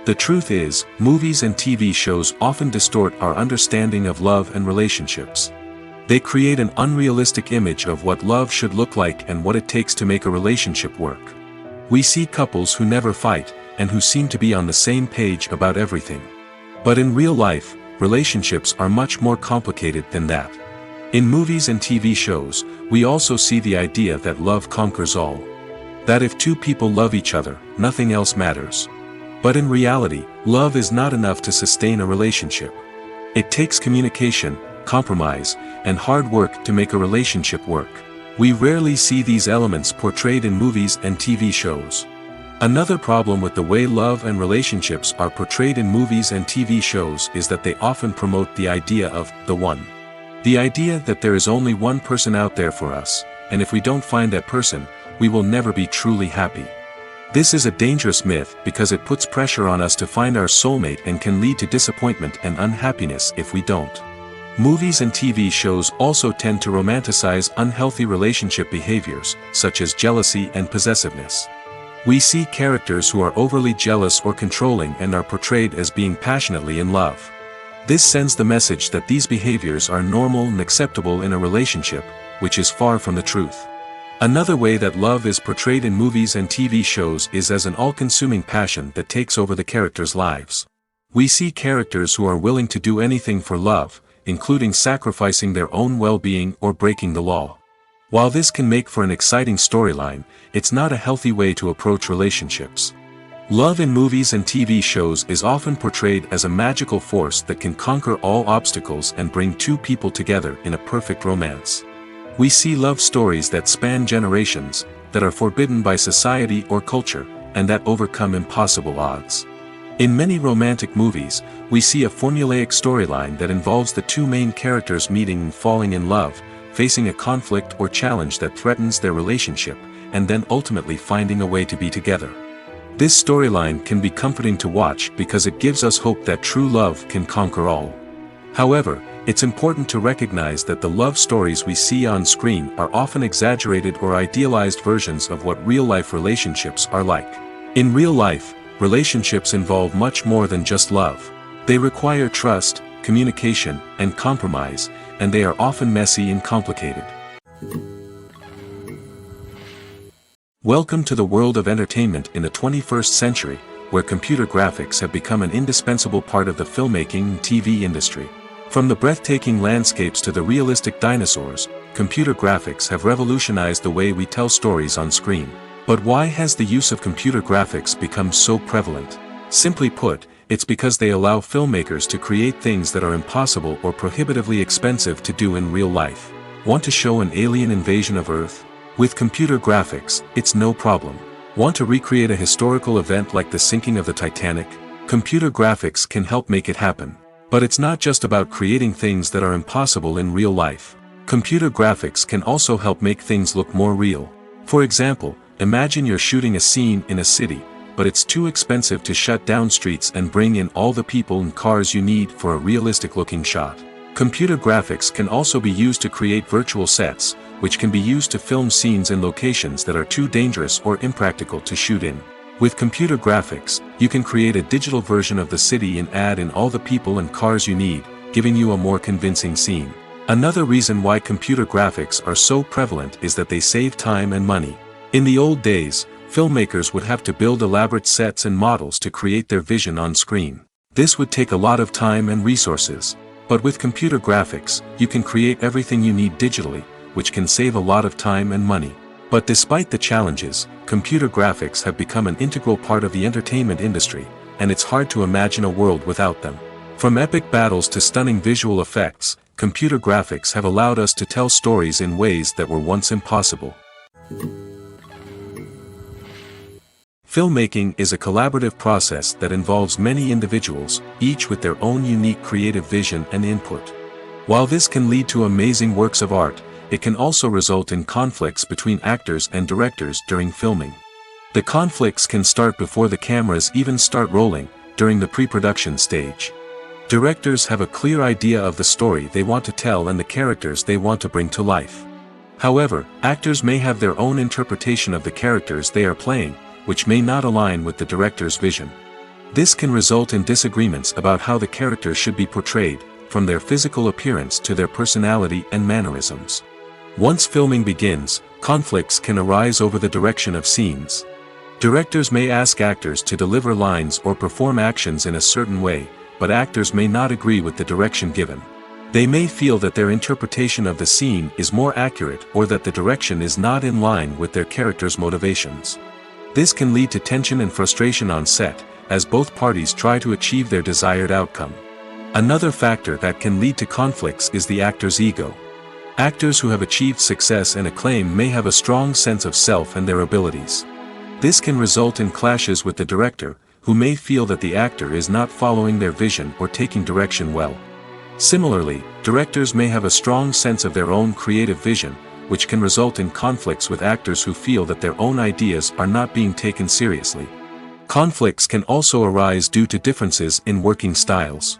The truth is, movies and TV shows often distort our understanding of love and relationships. They create an unrealistic image of what love should look like and what it takes to make a relationship work. We see couples who never fight, and who seem to be on the same page about everything. But in real life, relationships are much more complicated than that. In movies and TV shows, we also see the idea that love conquers all. That if two people love each other, nothing else matters. But in reality, love is not enough to sustain a relationship. It takes communication, compromise, and hard work to make a relationship work. We rarely see these elements portrayed in movies and TV shows. Another problem with the way love and relationships are portrayed in movies and TV shows is that they often promote the idea of the one. The idea that there is only one person out there for us, and if we don't find that person, we will never be truly happy. This is a dangerous myth because it puts pressure on us to find our soulmate and can lead to disappointment and unhappiness if we don't. Movies and TV shows also tend to romanticize unhealthy relationship behaviors, such as jealousy and possessiveness. We see characters who are overly jealous or controlling and are portrayed as being passionately in love. This sends the message that these behaviors are normal and acceptable in a relationship, which is far from the truth. Another way that love is portrayed in movies and TV shows is as an all-consuming passion that takes over the characters' lives. We see characters who are willing to do anything for love, including sacrificing their own well-being or breaking the law. While this can make for an exciting storyline, it's not a healthy way to approach relationships. Love in movies and TV shows is often portrayed as a magical force that can conquer all obstacles and bring two people together in a perfect romance. We see love stories that span generations, that are forbidden by society or culture, and that overcome impossible odds. In many romantic movies, we see a formulaic storyline that involves the two main characters meeting and falling in love, facing a conflict or challenge that threatens their relationship, and then ultimately finding a way to be together. This storyline can be comforting to watch because it gives us hope that true love can conquer all. However, it's important to recognize that the love stories we see on screen are often exaggerated or idealized versions of what real-life relationships are like. In real life, relationships involve much more than just love. They require trust, communication, and compromise, and they are often messy and complicated. Welcome to the world of entertainment in the 21st century, where computer graphics have become an indispensable part of the filmmaking and TV industry. From the breathtaking landscapes to the realistic dinosaurs, computer graphics have revolutionized the way we tell stories on screen. But why has the use of computer graphics become so prevalent? Simply put, it's because they allow filmmakers to create things that are impossible or prohibitively expensive to do in real life. Want to show an alien invasion of Earth? With computer graphics, it's no problem. Want to recreate a historical event like the sinking of the Titanic? Computer graphics can help make it happen. But it's not just about creating things that are impossible in real life. Computer graphics can also help make things look more real. For example, imagine you're shooting a scene in a city, but it's too expensive to shut down streets and bring in all the people and cars you need for a realistic-looking shot. Computer graphics can also be used to create virtual sets, which can be used to film scenes in locations that are too dangerous or impractical to shoot in. With computer graphics, you can create a digital version of the city and add in all the people and cars you need, giving you a more convincing scene. Another reason why computer graphics are so prevalent is that they save time and money. In the old days, filmmakers would have to build elaborate sets and models to create their vision on screen. This would take a lot of time and resources. But with computer graphics, you can create everything you need digitally, which can save a lot of time and money. But despite the challenges, computer graphics have become an integral part of the entertainment industry, and it's hard to imagine a world without them. From epic battles to stunning visual effects, computer graphics have allowed us to tell stories in ways that were once impossible. Filmmaking is a collaborative process that involves many individuals, each with their own unique creative vision and input. While this can lead to amazing works of art, it can also result in conflicts between actors and directors during filming. The conflicts can start before the cameras even start rolling, during the pre-production stage. Directors have a clear idea of the story they want to tell and the characters they want to bring to life. However, actors may have their own interpretation of the characters they are playing, which may not align with the director's vision. This can result in disagreements about how the characters should be portrayed, from their physical appearance to their personality and mannerisms. Once filming begins, conflicts can arise over the direction of scenes. Directors may ask actors to deliver lines or perform actions in a certain way, but actors may not agree with the direction given. They may feel that their interpretation of the scene is more accurate or that the direction is not in line with their character's motivations. This can lead to tension and frustration on set, as both parties try to achieve their desired outcome. Another factor that can lead to conflicts is the actor's ego. Actors who have achieved success and acclaim may have a strong sense of self and their abilities. This can result in clashes with the director, who may feel that the actor is not following their vision or taking direction well. Similarly, directors may have a strong sense of their own creative vision, which can result in conflicts with actors who feel that their own ideas are not being taken seriously. Conflicts can also arise due to differences in working styles.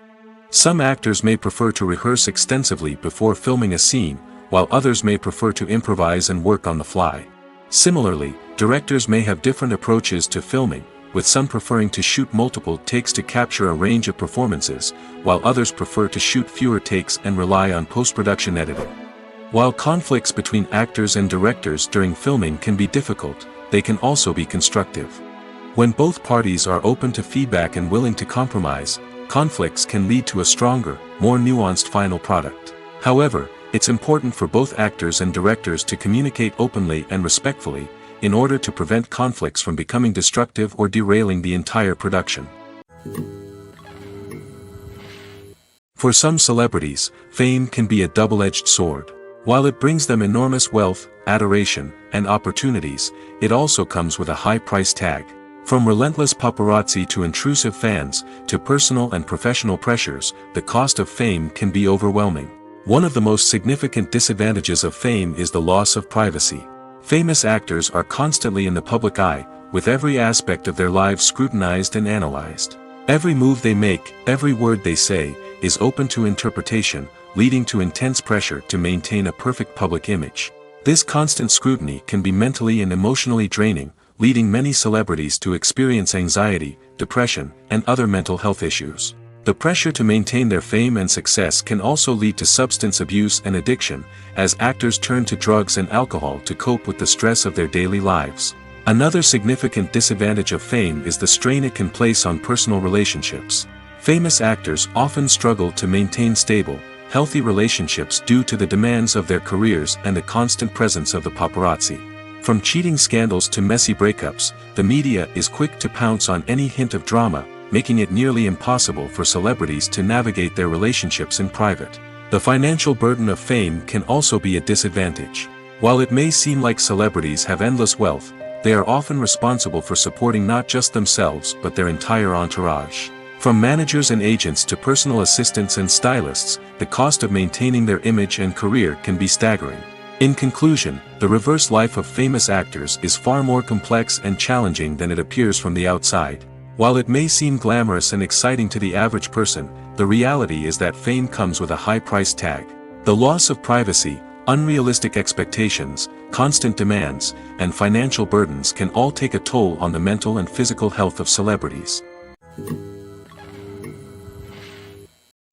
Some actors may prefer to rehearse extensively before filming a scene, while others may prefer to improvise and work on the fly. Similarly, directors may have different approaches to filming, with some preferring to shoot multiple takes to capture a range of performances, while others prefer to shoot fewer takes and rely on post-production editing. While conflicts between actors and directors during filming can be difficult, they can also be constructive. When both parties are open to feedback and willing to compromise, conflicts can lead to a stronger, more nuanced final product. However, it's important for both actors and directors to communicate openly and respectfully, in order to prevent conflicts from becoming destructive or derailing the entire production. For some celebrities, fame can be a double-edged sword. While it brings them enormous wealth, adoration, and opportunities, it also comes with a high price tag. From relentless paparazzi to intrusive fans, to personal and professional pressures, the cost of fame can be overwhelming. One of the most significant disadvantages of fame is the loss of privacy. Famous actors are constantly in the public eye, with every aspect of their lives scrutinized and analyzed. Every move they make, every word they say, is open to interpretation, leading to intense pressure to maintain a perfect public image. This constant scrutiny can be mentally and emotionally draining, leading many celebrities to experience anxiety, depression, and other mental health issues. The pressure to maintain their fame and success can also lead to substance abuse and addiction, as actors turn to drugs and alcohol to cope with the stress of their daily lives. Another significant disadvantage of fame is the strain it can place on personal relationships. Famous actors often struggle to maintain stable, healthy relationships due to the demands of their careers and the constant presence of the paparazzi. From cheating scandals to messy breakups, the media is quick to pounce on any hint of drama, making it nearly impossible for celebrities to navigate their relationships in private. The financial burden of fame can also be a disadvantage. While it may seem like celebrities have endless wealth, they are often responsible for supporting not just themselves but their entire entourage. From managers and agents to personal assistants and stylists, the cost of maintaining their image and career can be staggering. In conclusion, the reverse life of famous actors is far more complex and challenging than it appears from the outside. While it may seem glamorous and exciting to the average person, the reality is that fame comes with a high price tag. The loss of privacy, unrealistic expectations, constant demands, and financial burdens can all take a toll on the mental and physical health of celebrities.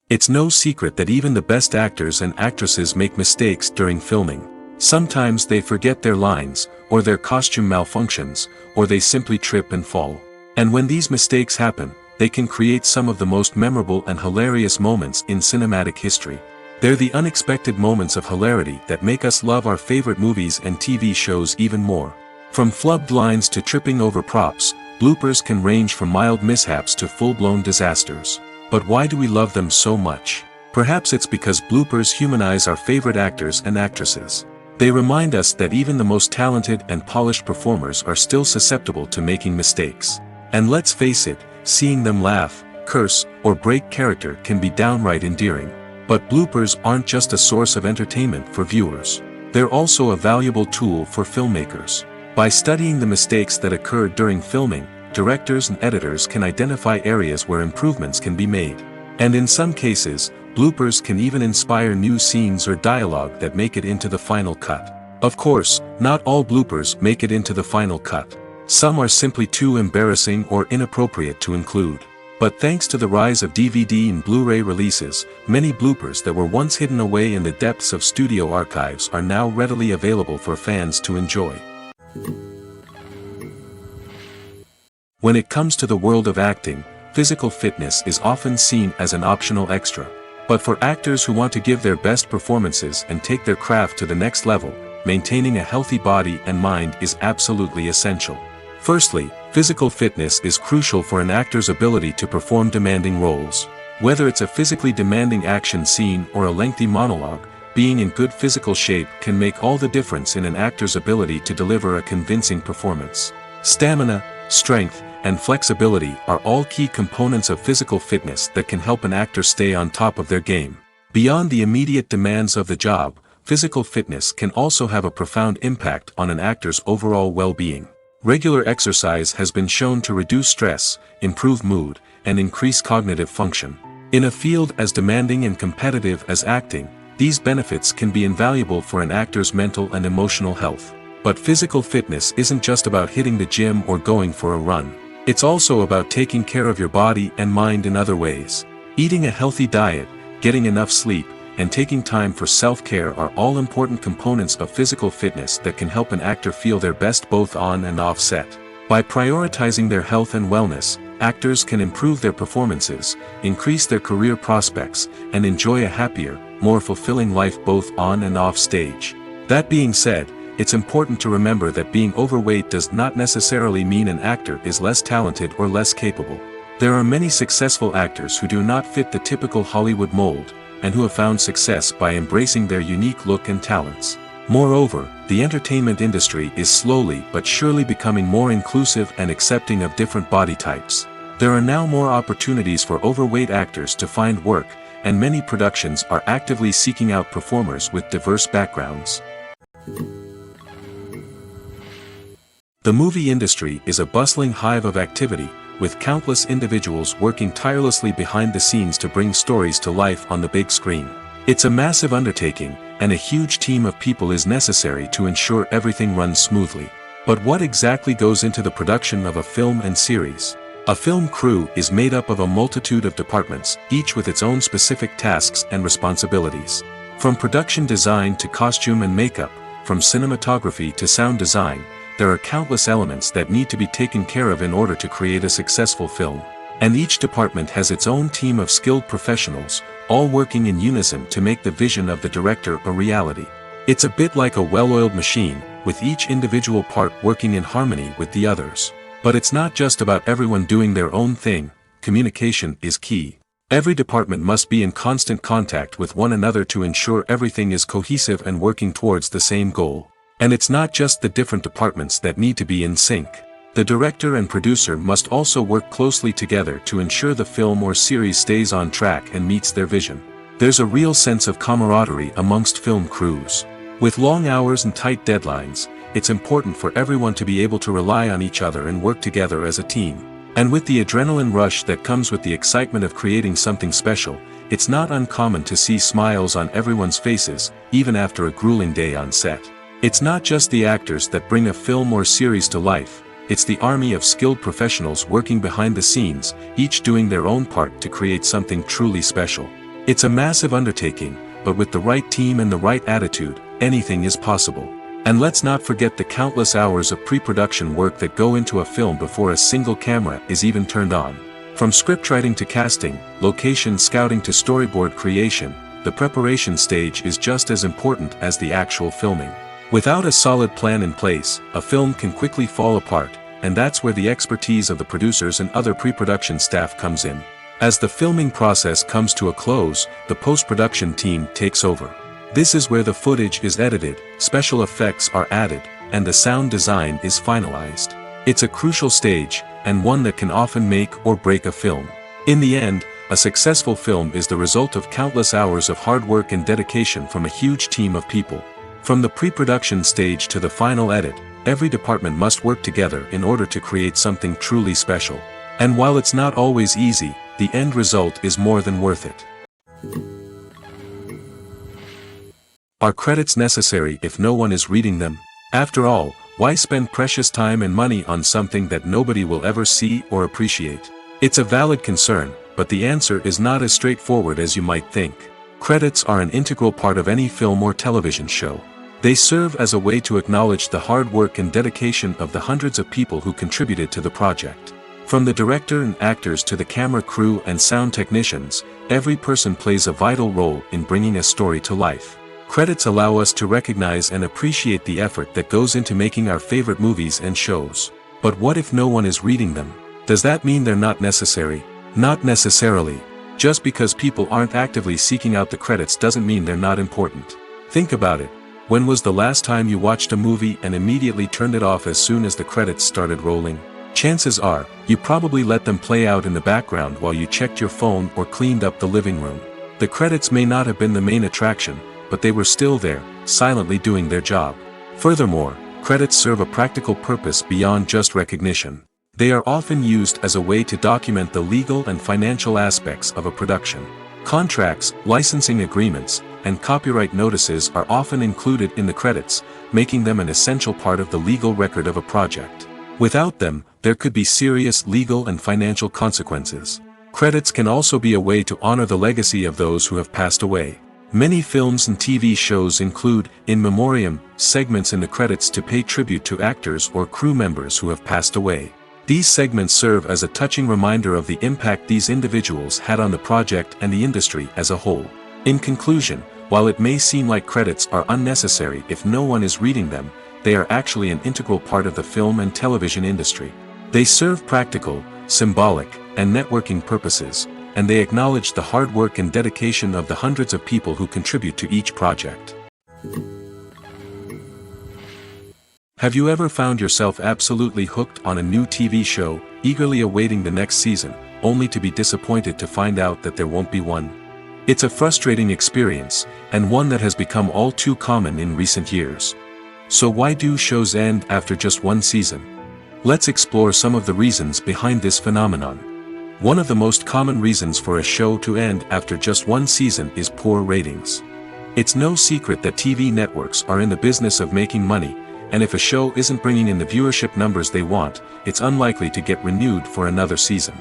It's no secret that even the best actors and actresses make mistakes during filming. Sometimes they forget their lines, or their costume malfunctions, or they simply trip and fall. And when these mistakes happen, they can create some of the most memorable and hilarious moments in cinematic history. They're the unexpected moments of hilarity that make us love our favorite movies and TV shows even more. From flubbed lines to tripping over props, bloopers can range from mild mishaps to full-blown disasters. But why do we love them so much? Perhaps it's because bloopers humanize our favorite actors and actresses. They remind us that even the most talented and polished performers are still susceptible to making mistakes. And let's face it, seeing them laugh, curse, or break character can be downright endearing. But bloopers aren't just a source of entertainment for viewers. They're also a valuable tool for filmmakers. By studying the mistakes that occurred during filming, directors and editors can identify areas where improvements can be made. And in some cases, bloopers can even inspire new scenes or dialogue that make it into the final cut. Of course, not all bloopers make it into the final cut. Some are simply too embarrassing or inappropriate to include. But thanks to the rise of DVD and Blu-ray releases, many bloopers that were once hidden away in the depths of studio archives are now readily available for fans to enjoy. When it comes to the world of acting, physical fitness is often seen as an optional extra. But for actors who want to give their best performances and take their craft to the next level, maintaining a healthy body and mind is absolutely essential. Firstly, physical fitness is crucial for an actor's ability to perform demanding roles. Whether it's a physically demanding action scene or a lengthy monologue, being in good physical shape can make all the difference in an actor's ability to deliver a convincing performance. Stamina, strength, and flexibility are all key components of physical fitness that can help an actor stay on top of their game. Beyond the immediate demands of the job, physical fitness can also have a profound impact on an actor's overall well-being. Regular exercise has been shown to reduce stress, improve mood, and increase cognitive function. In a field as demanding and competitive as acting, these benefits can be invaluable for an actor's mental and emotional health. But physical fitness isn't just about hitting the gym or going for a run. It's also about taking care of your body and mind in other ways. Eating a healthy diet, getting enough sleep, and taking time for self-care are all important components of physical fitness that can help an actor feel their best both on and off set. By prioritizing their health and wellness, actors can improve their performances, increase their career prospects, and enjoy a happier, more fulfilling life both on and off stage. That being said, it's important to remember that being overweight does not necessarily mean an actor is less talented or less capable. There are many successful actors who do not fit the typical Hollywood mold, and who have found success by embracing their unique look and talents. Moreover, the entertainment industry is slowly but surely becoming more inclusive and accepting of different body types. There are now more opportunities for overweight actors to find work, and many productions are actively seeking out performers with diverse backgrounds. The movie industry is a bustling hive of activity, with countless individuals working tirelessly behind the scenes to bring stories to life on the big screen. It's a massive undertaking, and a huge team of people is necessary to ensure everything runs smoothly. But what exactly goes into the production of a film and series? A film crew is made up of a multitude of departments, each with its own specific tasks and responsibilities. From production design to costume and makeup, from cinematography to sound design, there are countless elements that need to be taken care of in order to create a successful film. And each department has its own team of skilled professionals, all working in unison to make the vision of the director a reality. It's a bit like a well-oiled machine, with each individual part working in harmony with the others. But it's not just about everyone doing their own thing. Communication is key. Every department must be in constant contact with one another to ensure everything is cohesive and working towards the same goal. And it's not just the different departments that need to be in sync. The director and producer must also work closely together to ensure the film or series stays on track and meets their vision. There's a real sense of camaraderie amongst film crews. With long hours and tight deadlines, it's important for everyone to be able to rely on each other and work together as a team. And with the adrenaline rush that comes with the excitement of creating something special, it's not uncommon to see smiles on everyone's faces, even after a grueling day on set. It's not just the actors that bring a film or series to life, it's the army of skilled professionals working behind the scenes, each doing their own part to create something truly special. It's a massive undertaking, but with the right team and the right attitude, anything is possible. And let's not forget the countless hours of pre-production work that go into a film before a single camera is even turned on. From scriptwriting to casting, location scouting to storyboard creation, the preparation stage is just as important as the actual filming. Without a solid plan in place, a film can quickly fall apart, and that's where the expertise of the producers and other pre-production staff comes in. As the filming process comes to a close, the post-production team takes over. This is where the footage is edited, special effects are added, and the sound design is finalized. It's a crucial stage, and one that can often make or break a film. In the end, a successful film is the result of countless hours of hard work and dedication from a huge team of people. From the pre-production stage to the final edit, every department must work together in order to create something truly special. And while it's not always easy, the end result is more than worth it. Are credits necessary if no one is reading them? After all, why spend precious time and money on something that nobody will ever see or appreciate? It's a valid concern, but the answer is not as straightforward as you might think. Credits are an integral part of any film or television show. They serve as a way to acknowledge the hard work and dedication of the hundreds of people who contributed to the project. From the director and actors to the camera crew and sound technicians, every person plays a vital role in bringing a story to life. Credits allow us to recognize and appreciate the effort that goes into making our favorite movies and shows. But what if no one is reading them? Does that mean they're not necessary? Not necessarily. Just because people aren't actively seeking out the credits doesn't mean they're not important. Think about it. When was the last time you watched a movie and immediately turned it off as soon as the credits started rolling? Chances are, you probably let them play out in the background while you checked your phone or cleaned up the living room. The credits may not have been the main attraction, but they were still there, silently doing their job. Furthermore, credits serve a practical purpose beyond just recognition. They are often used as a way to document the legal and financial aspects of a production. Contracts, licensing agreements, and copyright notices are often included in the credits, making them an essential part of the legal record of a project. Without them, there could be serious legal and financial consequences. Credits can also be a way to honor the legacy of those who have passed away. Many films and TV shows include, in memoriam, segments in the credits to pay tribute to actors or crew members who have passed away. These segments serve as a touching reminder of the impact these individuals had on the project and the industry as a whole. In conclusion, while it may seem like credits are unnecessary if no one is reading them, they are actually an integral part of the film and television industry. They serve practical, symbolic, and networking purposes, and they acknowledge the hard work and dedication of the hundreds of people who contribute to each project. Have you ever found yourself absolutely hooked on a new TV show, eagerly awaiting the next season, only to be disappointed to find out that there won't be one? It's a frustrating experience, and one that has become all too common in recent years. So why do shows end after just one season? Let's explore some of the reasons behind this phenomenon. One of the most common reasons for a show to end after just one season is poor ratings. It's no secret that TV networks are in the business of making money, and if a show isn't bringing in the viewership numbers they want, it's unlikely to get renewed for another season.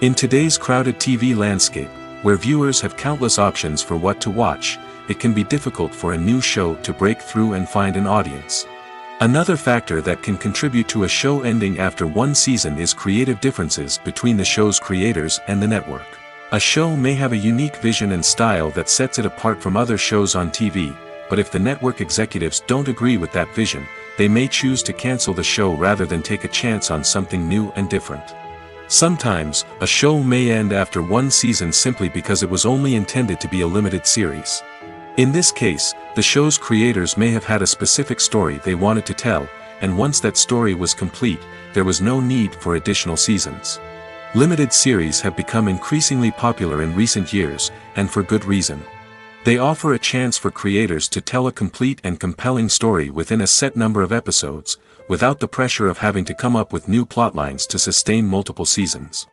In today's crowded TV landscape, where viewers have countless options for what to watch, it can be difficult for a new show to break through and find an audience. Another factor that can contribute to a show ending after one season is creative differences between the show's creators and the network. A show may have a unique vision and style that sets it apart from other shows on TV, but if the network executives don't agree with that vision, they may choose to cancel the show rather than take a chance on something new and different. Sometimes, a show may end after one season simply because it was only intended to be a limited series. In this case, the show's creators may have had a specific story they wanted to tell, and once that story was complete, there was no need for additional seasons. Limited series have become increasingly popular in recent years, and for good reason. They offer a chance for creators to tell a complete and compelling story within a set number of episodes, without the pressure of having to come up with new plotlines to sustain multiple seasons.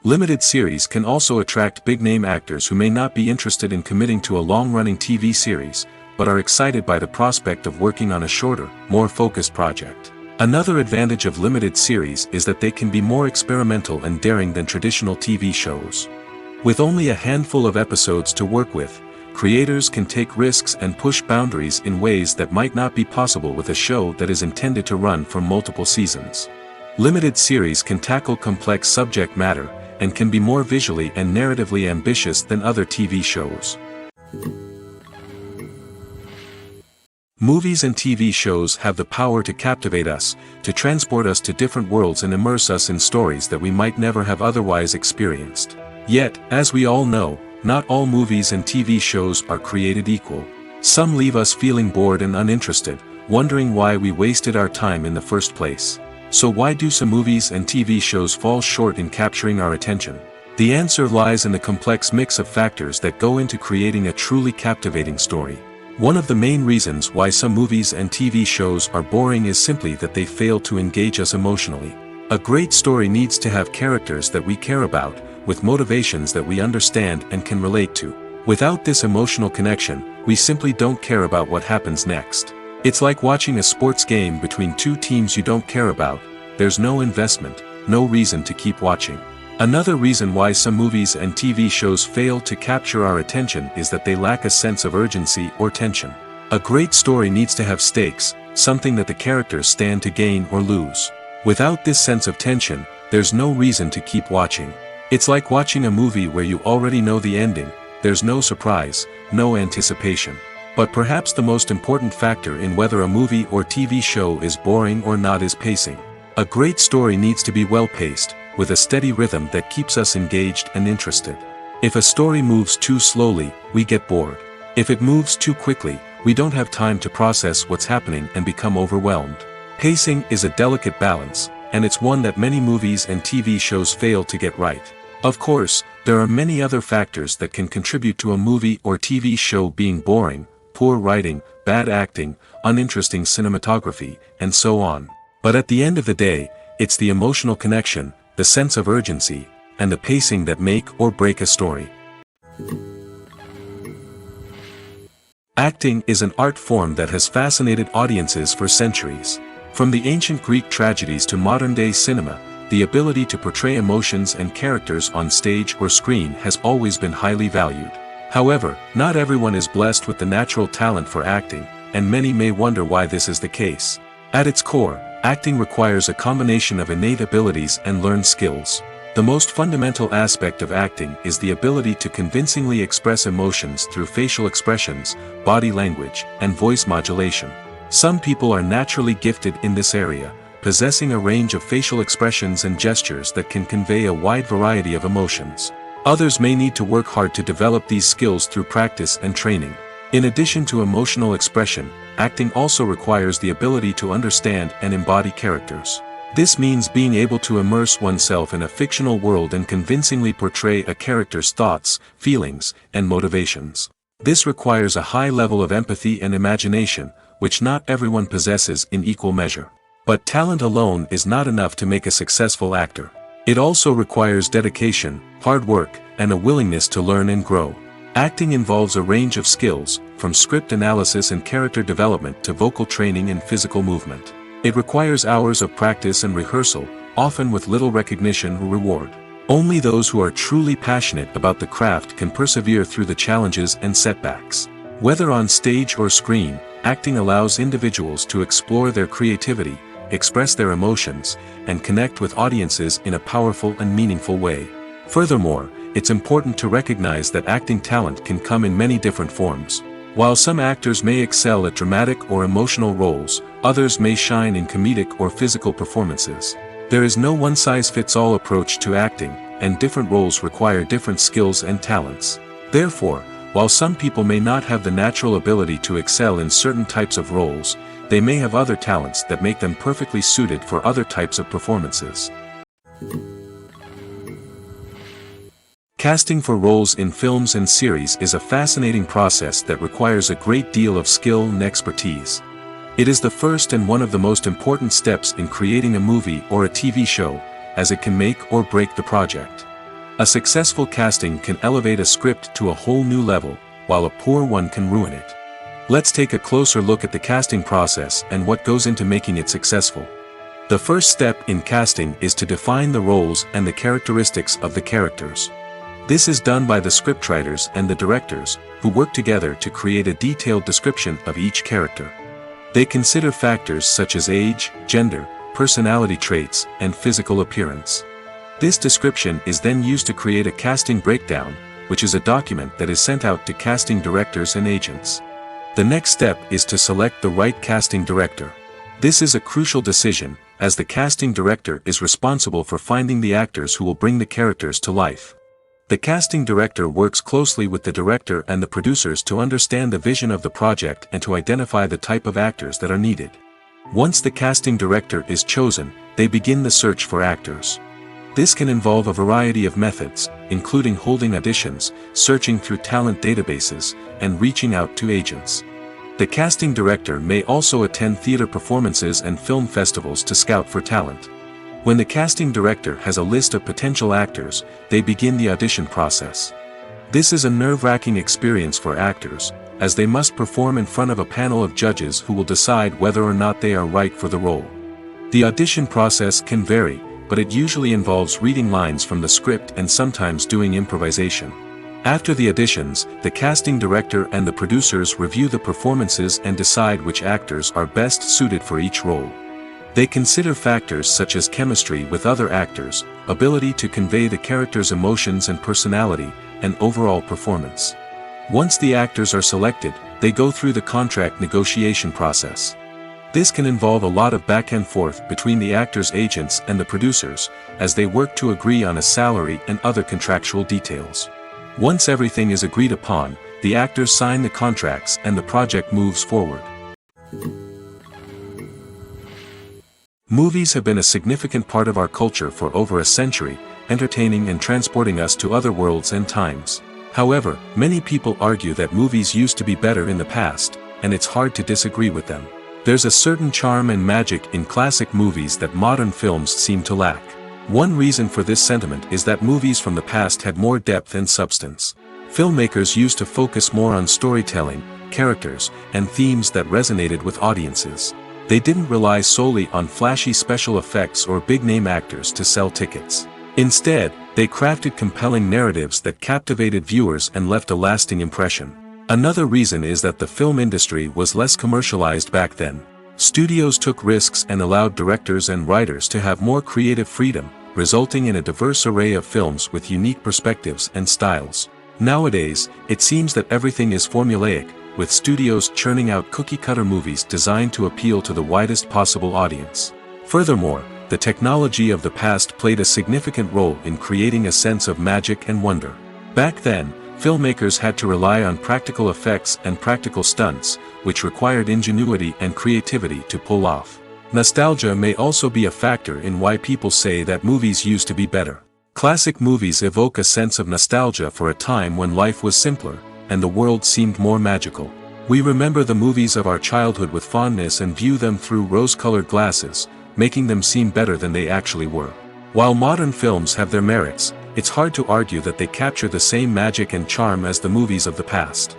Limited series can also attract big-name actors who may not be interested in committing to a long-running TV series, but are excited by the prospect of working on a shorter, more focused project. Another advantage of limited series is that they can be more experimental and daring than traditional TV shows. With only a handful of episodes to work with, creators can take risks and push boundaries in ways that might not be possible with a show that is intended to run for multiple seasons. Limited series can tackle complex subject matter, and can be more visually and narratively ambitious than other TV shows. Movies and TV shows have the power to captivate us, to transport us to different worlds and immerse us in stories that we might never have otherwise experienced. Yet, as we all know, not all movies and TV shows are created equal. Some leave us feeling bored and uninterested, wondering why we wasted our time in the first place. So why do some movies and TV shows fall short in capturing our attention? The answer lies in the complex mix of factors that go into creating a truly captivating story. One of the main reasons why some movies and TV shows are boring is simply that they fail to engage us emotionally. A great story needs to have characters that we care about, with motivations that we understand and can relate to. Without this emotional connection, we simply don't care about what happens next. It's like watching a sports game between two teams you don't care about. There's no investment, no reason to keep watching. Another reason why some movies and TV shows fail to capture our attention is that they lack a sense of urgency or tension. A great story needs to have stakes, something that the characters stand to gain or lose. Without this sense of tension, there's no reason to keep watching. It's like watching a movie where you already know the ending. There's no surprise, no anticipation. But perhaps the most important factor in whether a movie or TV show is boring or not is pacing. A great story needs to be well-paced, with a steady rhythm that keeps us engaged and interested. If a story moves too slowly, we get bored. If it moves too quickly, we don't have time to process what's happening and become overwhelmed. Pacing is a delicate balance, and it's one that many movies and TV shows fail to get right. Of course, there are many other factors that can contribute to a movie or TV show being boring: poor writing, bad acting, uninteresting cinematography, and so on. But at the end of the day, it's the emotional connection, the sense of urgency, and the pacing that make or break a story. Acting is an art form that has fascinated audiences for centuries. From the ancient Greek tragedies to modern-day cinema, the ability to portray emotions and characters on stage or screen has always been highly valued. However, not everyone is blessed with the natural talent for acting, and many may wonder why this is the case. At its core, acting requires a combination of innate abilities and learned skills. The most fundamental aspect of acting is the ability to convincingly express emotions through facial expressions, body language, and voice modulation. Some people are naturally gifted in this area, possessing a range of facial expressions and gestures that can convey a wide variety of emotions. Others may need to work hard to develop these skills through practice and training. In addition to emotional expression, acting also requires the ability to understand and embody characters. This means being able to immerse oneself in a fictional world and convincingly portray a character's thoughts, feelings, and motivations. This requires a high level of empathy and imagination, which not everyone possesses in equal measure. But talent alone is not enough to make a successful actor. It also requires dedication, hard work, and a willingness to learn and grow. Acting involves a range of skills, from script analysis and character development to vocal training and physical movement. It requires hours of practice and rehearsal, often with little recognition or reward. Only those who are truly passionate about the craft can persevere through the challenges and setbacks. Whether on stage or screen, acting allows individuals to explore their creativity, express their emotions, and connect with audiences in a powerful and meaningful way. Furthermore, it's important to recognize that acting talent can come in many different forms. While some actors may excel at dramatic or emotional roles, others may shine in comedic or physical performances. There is no one-size-fits-all approach to acting, and different roles require different skills and talents. Therefore, while some people may not have the natural ability to excel in certain types of roles, they may have other talents that make them perfectly suited for other types of performances. Casting for roles in films and series is a fascinating process that requires a great deal of skill and expertise. It is the first and one of the most important steps in creating a movie or a TV show, as it can make or break the project. A successful casting can elevate a script to a whole new level, while a poor one can ruin it. Let's take a closer look at the casting process and what goes into making it successful. The first step in casting is to define the roles and the characteristics of the characters. This is done by the scriptwriters and the directors, who work together to create a detailed description of each character. They consider factors such as age, gender, personality traits, and physical appearance. This description is then used to create a casting breakdown, which is a document that is sent out to casting directors and agents. The next step is to select the right casting director. This is a crucial decision, as the casting director is responsible for finding the actors who will bring the characters to life. The casting director works closely with the director and the producers to understand the vision of the project and to identify the type of actors that are needed. Once the casting director is chosen, they begin the search for actors. This can involve a variety of methods, including holding auditions, searching through talent databases, and reaching out to agents. The casting director may also attend theater performances and film festivals to scout for talent. When the casting director has a list of potential actors, they begin the audition process. This is a nerve-wracking experience for actors, as they must perform in front of a panel of judges who will decide whether or not they are right for the role. The audition process can vary, but it usually involves reading lines from the script and sometimes doing improvisation. After the auditions, the casting director and the producers review the performances and decide which actors are best suited for each role. They consider factors such as chemistry with other actors, ability to convey the character's emotions and personality, and overall performance. Once the actors are selected, they go through the contract negotiation process. This can involve a lot of back and forth between the actors' agents and the producers, as they work to agree on a salary and other contractual details. Once everything is agreed upon, the actors sign the contracts and the project moves forward. Movies have been a significant part of our culture for over a century, entertaining and transporting us to other worlds and times. However, many people argue that movies used to be better in the past, and it's hard to disagree with them. There's a certain charm and magic in classic movies that modern films seem to lack. One reason for this sentiment is that movies from the past had more depth and substance. Filmmakers used to focus more on storytelling, characters, and themes that resonated with audiences. They didn't rely solely on flashy special effects or big-name actors to sell tickets. Instead, they crafted compelling narratives that captivated viewers and left a lasting impression. Another reason is that the film industry was less commercialized back then. Studios took risks and allowed directors and writers to have more creative freedom, resulting in a diverse array of films with unique perspectives and styles. Nowadays, it seems that everything is formulaic, with studios churning out cookie-cutter movies designed to appeal to the widest possible audience. Furthermore, the technology of the past played a significant role in creating a sense of magic and wonder. Back then, filmmakers had to rely on practical effects and practical stunts, which required ingenuity and creativity to pull off. Nostalgia may also be a factor in why people say that movies used to be better. Classic movies evoke a sense of nostalgia for a time when life was simpler, and the world seemed more magical. We remember the movies of our childhood with fondness and view them through rose-colored glasses, making them seem better than they actually were. While modern films have their merits, it's hard to argue that they capture the same magic and charm as the movies of the past.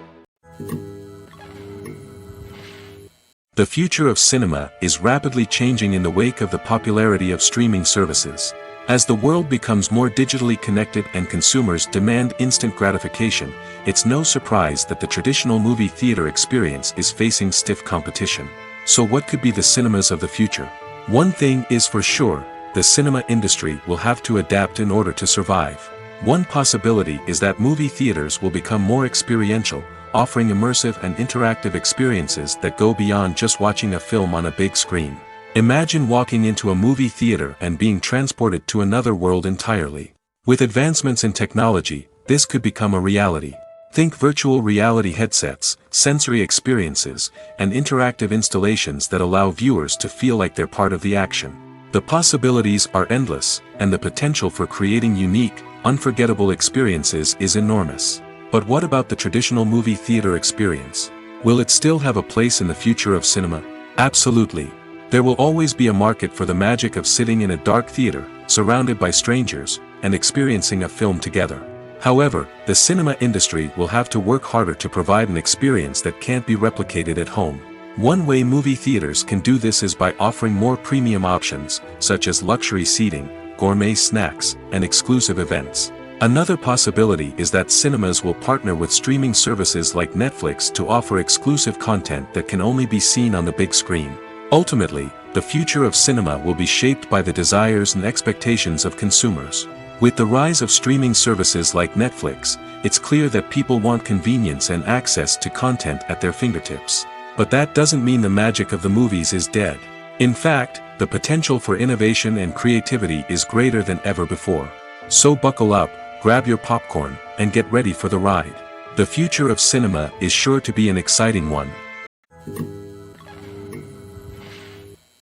The future of cinema is rapidly changing in the wake of the popularity of streaming services. As the world becomes more digitally connected and consumers demand instant gratification, it's no surprise that the traditional movie theater experience is facing stiff competition. So what could be the cinemas of the future? One thing is for sure, the cinema industry will have to adapt in order to survive. One possibility is that movie theaters will become more experiential, offering immersive and interactive experiences that go beyond just watching a film on a big screen. Imagine walking into a movie theater and being transported to another world entirely. With advancements in technology, this could become a reality. Think virtual reality headsets, sensory experiences, and interactive installations that allow viewers to feel like they're part of the action. The possibilities are endless, and the potential for creating unique, unforgettable experiences is enormous. But what about the traditional movie theater experience? Will it still have a place in the future of cinema? Absolutely. There will always be a market for the magic of sitting in a dark theater, surrounded by strangers, and experiencing a film together. However, the cinema industry will have to work harder to provide an experience that can't be replicated at home. One way movie theaters can do this is by offering more premium options, such as luxury seating, gourmet snacks, and exclusive events. Another possibility is that cinemas will partner with streaming services like Netflix to offer exclusive content that can only be seen on the big screen. Ultimately, the future of cinema will be shaped by the desires and expectations of consumers. With the rise of streaming services like Netflix, it's clear that people want convenience and access to content at their fingertips. But that doesn't mean the magic of the movies is dead. In fact, the potential for innovation and creativity is greater than ever before. So buckle up, grab your popcorn, and get ready for the ride. The future of cinema is sure to be an exciting one.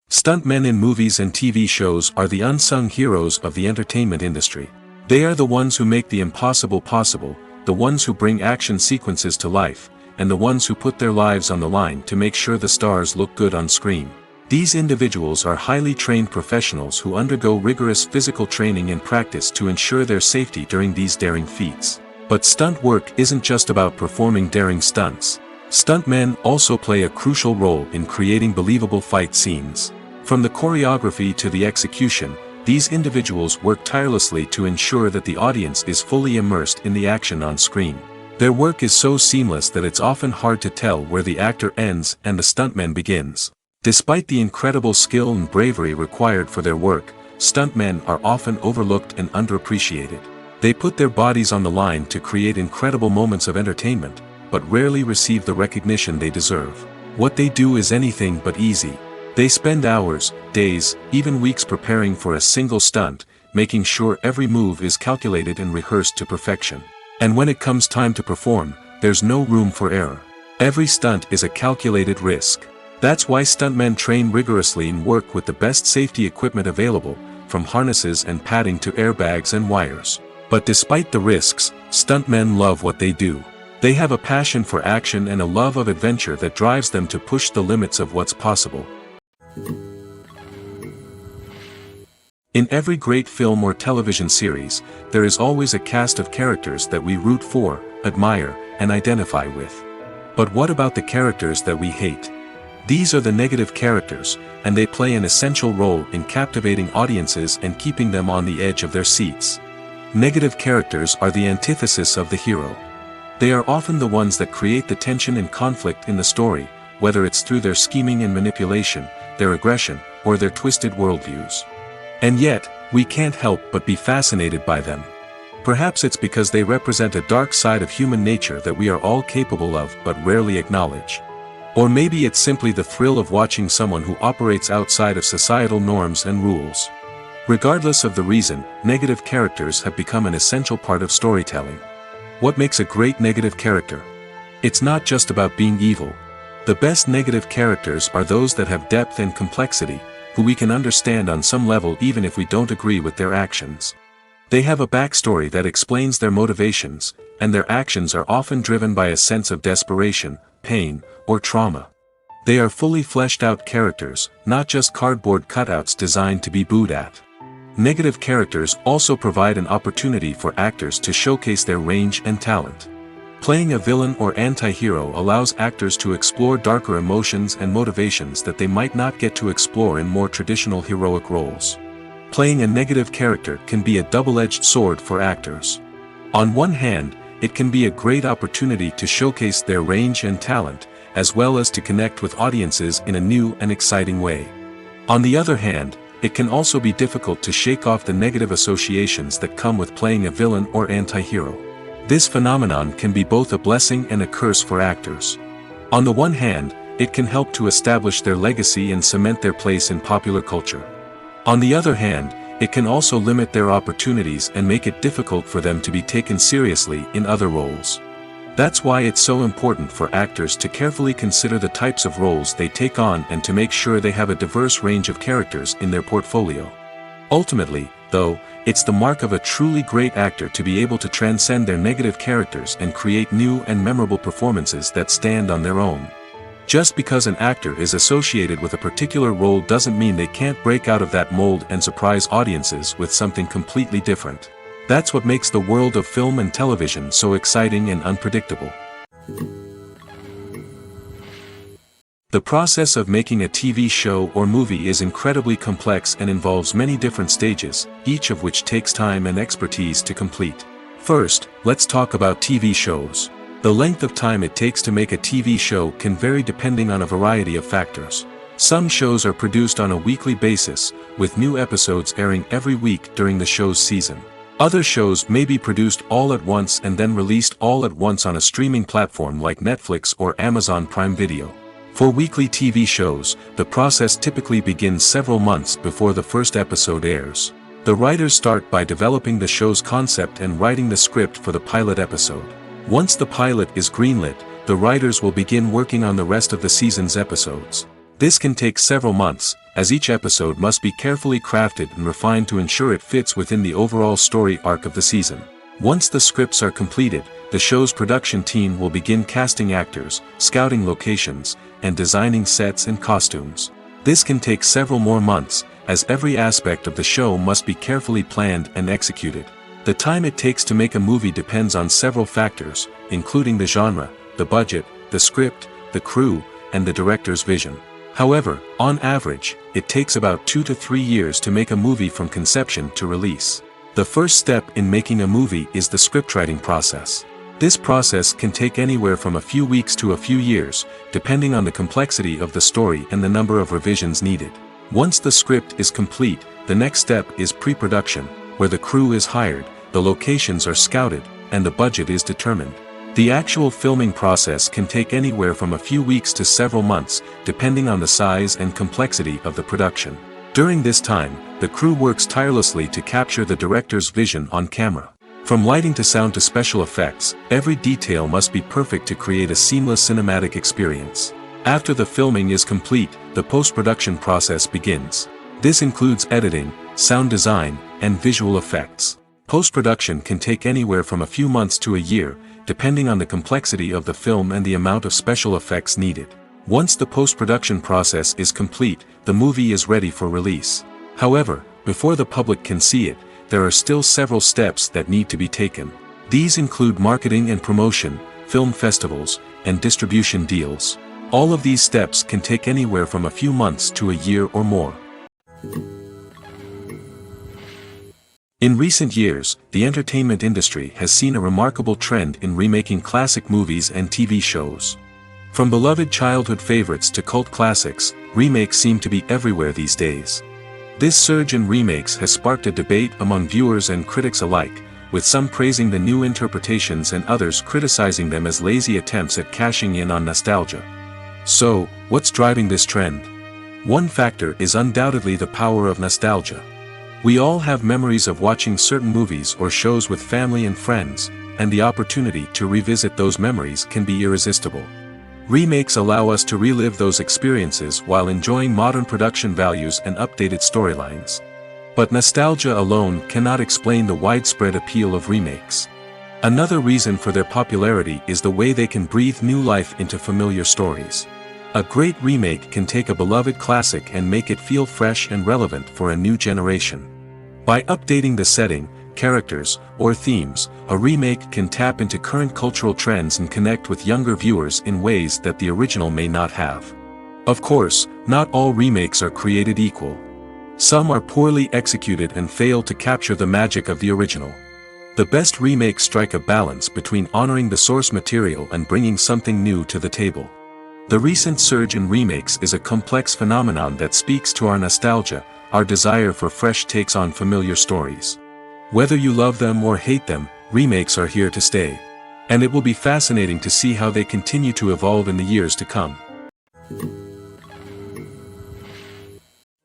Stuntmen in movies and TV shows are the unsung heroes of the entertainment industry. They are the ones who make the impossible possible, the ones who bring action sequences to life, and the ones who put their lives on the line to make sure the stars look good on screen. These individuals are highly trained professionals who undergo rigorous physical training and practice to ensure their safety during these daring feats. But stunt work isn't just about performing daring stunts. Stuntmen also play a crucial role in creating believable fight scenes. From the choreography to the execution, these individuals work tirelessly to ensure that the audience is fully immersed in the action on screen. Their work is so seamless that it's often hard to tell where the actor ends and the stuntman begins. Despite the incredible skill and bravery required for their work, stuntmen are often overlooked and underappreciated. They put their bodies on the line to create incredible moments of entertainment, but rarely receive the recognition they deserve. What they do is anything but easy. They spend hours, days, even weeks preparing for a single stunt, making sure every move is calculated and rehearsed to perfection. And when it comes time to perform, there's no room for error. Every stunt is a calculated risk. That's why stuntmen train rigorously and work with the best safety equipment available, from harnesses and padding to airbags and wires. But despite the risks, stuntmen love what they do. They have a passion for action and a love of adventure that drives them to push the limits of what's possible. In every great film or television series, there is always a cast of characters that we root for, admire, and identify with. But what about the characters that we hate? These are the negative characters, and they play an essential role in captivating audiences and keeping them on the edge of their seats. Negative characters are the antithesis of the hero. They are often the ones that create the tension and conflict in the story, whether it's through their scheming and manipulation, their aggression, or their twisted worldviews. And yet, we can't help but be fascinated by them. Perhaps it's because they represent a dark side of human nature that we are all capable of but rarely acknowledge. Or maybe it's simply the thrill of watching someone who operates outside of societal norms and rules. Regardless of the reason, negative characters have become an essential part of storytelling. What makes a great negative character? It's not just about being evil. The best negative characters are those that have depth and complexity, who we can understand on some level even if we don't agree with their actions. They have a backstory that explains their motivations, and their actions are often driven by a sense of desperation, pain, or trauma. They are fully fleshed out characters, not just cardboard cutouts designed to be booed at. Negative characters also provide an opportunity for actors to showcase their range and talent. Playing a villain or anti-hero allows actors to explore darker emotions and motivations that they might not get to explore in more traditional heroic roles. Playing a negative character can be a double-edged sword for actors. On one hand, it can be a great opportunity to showcase their range and talent, as well as to connect with audiences in a new and exciting way. On the other hand, it can also be difficult to shake off the negative associations that come with playing a villain or anti-hero. This phenomenon can be both a blessing and a curse for actors. On the one hand, it can help to establish their legacy and cement their place in popular culture. On the other hand, it can also limit their opportunities and make it difficult for them to be taken seriously in other roles. That's why it's so important for actors to carefully consider the types of roles they take on and to make sure they have a diverse range of characters in their portfolio. Ultimately, though, it's the mark of a truly great actor to be able to transcend their negative characters and create new and memorable performances that stand on their own. Just because an actor is associated with a particular role doesn't mean they can't break out of that mold and surprise audiences with something completely different. That's what makes the world of film and television so exciting and unpredictable. The process of making a TV show or movie is incredibly complex and involves many different stages, each of which takes time and expertise to complete. First, let's talk about TV shows. The length of time it takes to make a TV show can vary depending on a variety of factors. Some shows are produced on a weekly basis, with new episodes airing every week during the show's season. Other shows may be produced all at once and then released all at once on a streaming platform like Netflix or Amazon Prime Video. For weekly TV shows, the process typically begins several months before the first episode airs. The writers start by developing the show's concept and writing the script for the pilot episode. Once the pilot is greenlit, the writers will begin working on the rest of the season's episodes. This can take several months, as each episode must be carefully crafted and refined to ensure it fits within the overall story arc of the season. Once the scripts are completed, the show's production team will begin casting actors, scouting locations, and designing sets and costumes. This can take several more months, as every aspect of the show must be carefully planned and executed. The time it takes to make a movie depends on several factors, including the genre, the budget, the script, the crew, and the director's vision. However, on average, it takes about 2 to 3 years to make a movie from conception to release. The first step in making a movie is the scriptwriting process. This process can take anywhere from a few weeks to a few years, depending on the complexity of the story and the number of revisions needed. Once the script is complete, the next step is pre-production, where the crew is hired, the locations are scouted, and the budget is determined. The actual filming process can take anywhere from a few weeks to several months, depending on the size and complexity of the production. During this time, the crew works tirelessly to capture the director's vision on camera. From lighting to sound to special effects, every detail must be perfect to create a seamless cinematic experience. After the filming is complete, the post-production process begins. This includes editing, sound design, and visual effects. Post-production can take anywhere from a few months to a year, depending on the complexity of the film and the amount of special effects needed. Once the post-production process is complete, the movie is ready for release. However, before the public can see it, there are still several steps that need to be taken. These include marketing and promotion, film festivals, and distribution deals. All of these steps can take anywhere from a few months to a year or more. In recent years, the entertainment industry has seen a remarkable trend in remaking classic movies and TV shows. From beloved childhood favorites to cult classics, remakes seem to be everywhere these days. This surge in remakes has sparked a debate among viewers and critics alike, with some praising the new interpretations and others criticizing them as lazy attempts at cashing in on nostalgia. So, what's driving this trend? One factor is undoubtedly the power of nostalgia. We all have memories of watching certain movies or shows with family and friends, and the opportunity to revisit those memories can be irresistible. Remakes allow us to relive those experiences while enjoying modern production values and updated storylines. But nostalgia alone cannot explain the widespread appeal of remakes. Another reason for their popularity is the way they can breathe new life into familiar stories. A great remake can take a beloved classic and make it feel fresh and relevant for a new generation. By updating the setting, characters, or themes, a remake can tap into current cultural trends and connect with younger viewers in ways that the original may not have. Of course, not all remakes are created equal. Some are poorly executed and fail to capture the magic of the original. The best remakes strike a balance between honoring the source material and bringing something new to the table. The recent surge in remakes is a complex phenomenon that speaks to our nostalgia, our desire for fresh takes on familiar stories. Whether you love them or hate them, remakes are here to stay. And it will be fascinating to see how they continue to evolve in the years to come.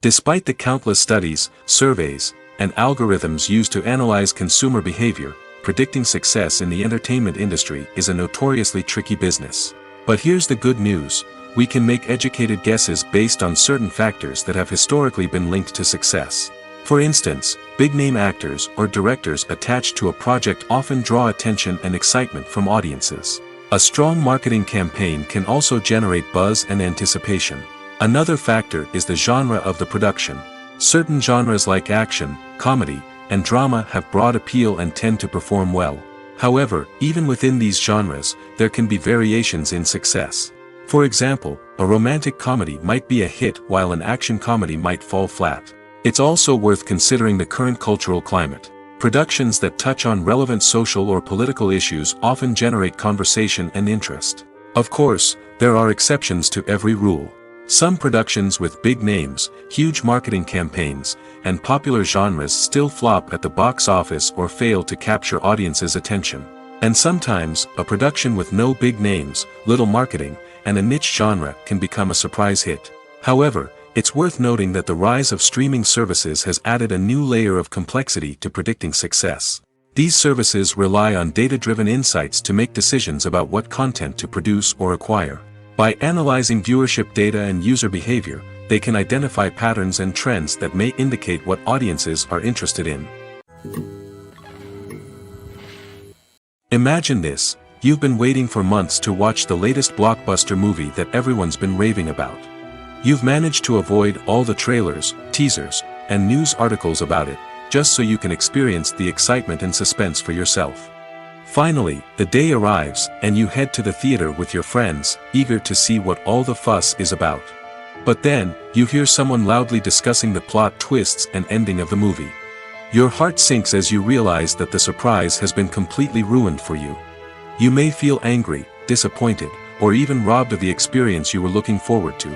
Despite the countless studies, surveys, and algorithms used to analyze consumer behavior, predicting success in the entertainment industry is a notoriously tricky business. But here's the good news: we can make educated guesses based on certain factors that have historically been linked to success. For instance, big-name actors or directors attached to a project often draw attention and excitement from audiences. A strong marketing campaign can also generate buzz and anticipation. Another factor is the genre of the production. Certain genres like action, comedy, and drama have broad appeal and tend to perform well. However, even within these genres, there can be variations in success. For example, a romantic comedy might be a hit while an action comedy might fall flat. It's also worth considering the current cultural climate. Productions that touch on relevant social or political issues often generate conversation and interest. Of course, there are exceptions to every rule. Some productions with big names, huge marketing campaigns, and popular genres still flop at the box office or fail to capture audiences' attention. And sometimes, a production with no big names, little marketing, and a niche genre can become a surprise hit. However, it's worth noting that the rise of streaming services has added a new layer of complexity to predicting success. These services rely on data-driven insights to make decisions about what content to produce or acquire. By analyzing viewership data and user behavior, they can identify patterns and trends that may indicate what audiences are interested in. Imagine this: you've been waiting for months to watch the latest blockbuster movie that everyone's been raving about. You've managed to avoid all the trailers, teasers, and news articles about it, just so you can experience the excitement and suspense for yourself. Finally, the day arrives, and you head to the theater with your friends, eager to see what all the fuss is about. But then, you hear someone loudly discussing the plot twists and ending of the movie. Your heart sinks as you realize that the surprise has been completely ruined for you. You may feel angry, disappointed, or even robbed of the experience you were looking forward to.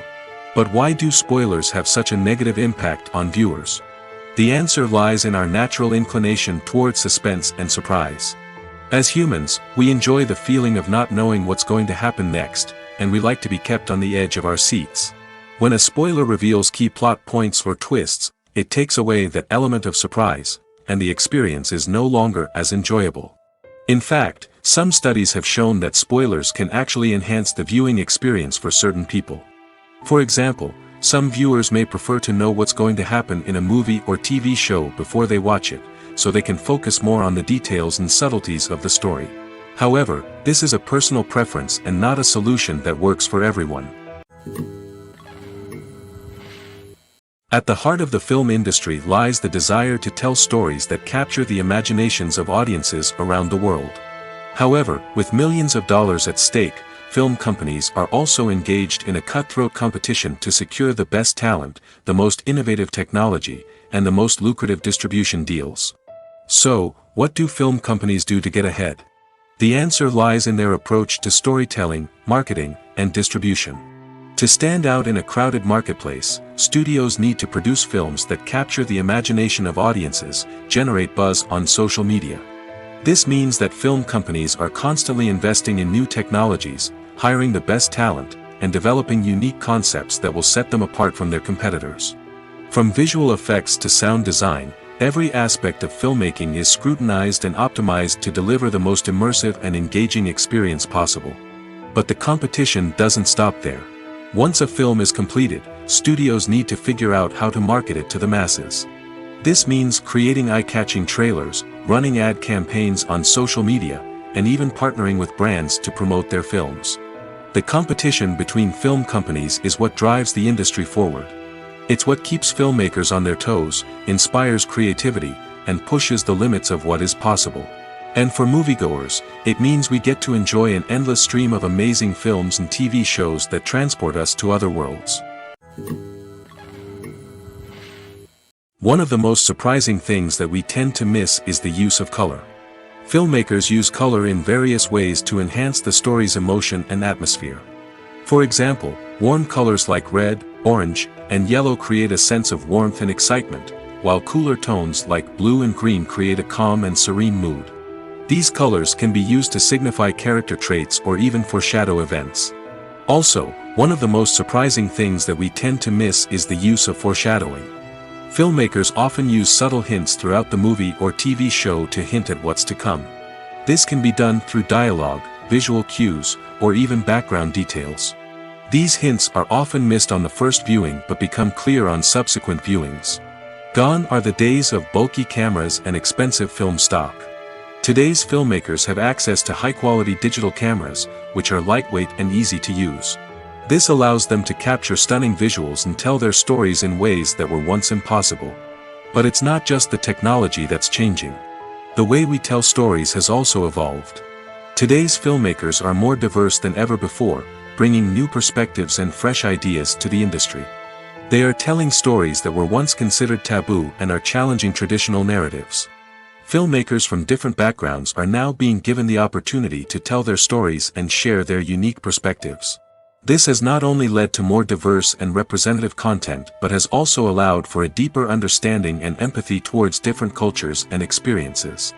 But why do spoilers have such a negative impact on viewers? The answer lies in our natural inclination towards suspense and surprise. As humans, we enjoy the feeling of not knowing what's going to happen next, and we like to be kept on the edge of our seats. When a spoiler reveals key plot points or twists, it takes away that element of surprise, and the experience is no longer as enjoyable. In fact, some studies have shown that spoilers can actually enhance the viewing experience for certain people. For example, some viewers may prefer to know what's going to happen in a movie or TV show before they watch it, so they can focus more on the details and subtleties of the story. However, this is a personal preference and not a solution that works for everyone. At the heart of the film industry lies the desire to tell stories that capture the imaginations of audiences around the world. However, with millions of dollars at stake, film companies are also engaged in a cutthroat competition to secure the best talent, the most innovative technology, and the most lucrative distribution deals. So, what do film companies do to get ahead? The answer lies in their approach to storytelling, marketing, and distribution. To stand out in a crowded marketplace, studios need to produce films that capture the imagination of audiences, generate buzz on social media. This means that film companies are constantly investing in new technologies, hiring the best talent, and developing unique concepts that will set them apart from their competitors. From visual effects to sound design, every aspect of filmmaking is scrutinized and optimized to deliver the most immersive and engaging experience possible. But the competition doesn't stop there. Once a film is completed, studios need to figure out how to market it to the masses. This means creating eye-catching trailers, running ad campaigns on social media, and even partnering with brands to promote their films. The competition between film companies is what drives the industry forward. It's what keeps filmmakers on their toes, inspires creativity, and pushes the limits of what is possible. And for moviegoers, it means we get to enjoy an endless stream of amazing films and TV shows that transport us to other worlds. One of the most surprising things that we tend to miss is the use of color. Filmmakers use color in various ways to enhance the story's emotion and atmosphere. For example, warm colors like red, orange, and yellow create a sense of warmth and excitement, while cooler tones like blue and green create a calm and serene mood. These colors can be used to signify character traits or even foreshadow events. Also, one of the most surprising things that we tend to miss is the use of foreshadowing. Filmmakers often use subtle hints throughout the movie or TV show to hint at what's to come. This can be done through dialogue, visual cues, or even background details. These hints are often missed on the first viewing but become clear on subsequent viewings. Gone are the days of bulky cameras and expensive film stock. Today's filmmakers have access to high-quality digital cameras, which are lightweight and easy to use. This allows them to capture stunning visuals and tell their stories in ways that were once impossible. But it's not just the technology that's changing. The way we tell stories has also evolved. Today's filmmakers are more diverse than ever before, bringing new perspectives and fresh ideas to the industry. They are telling stories that were once considered taboo and are challenging traditional narratives. Filmmakers from different backgrounds are now being given the opportunity to tell their stories and share their unique perspectives. This has not only led to more diverse and representative content but has also allowed for a deeper understanding and empathy towards different cultures and experiences.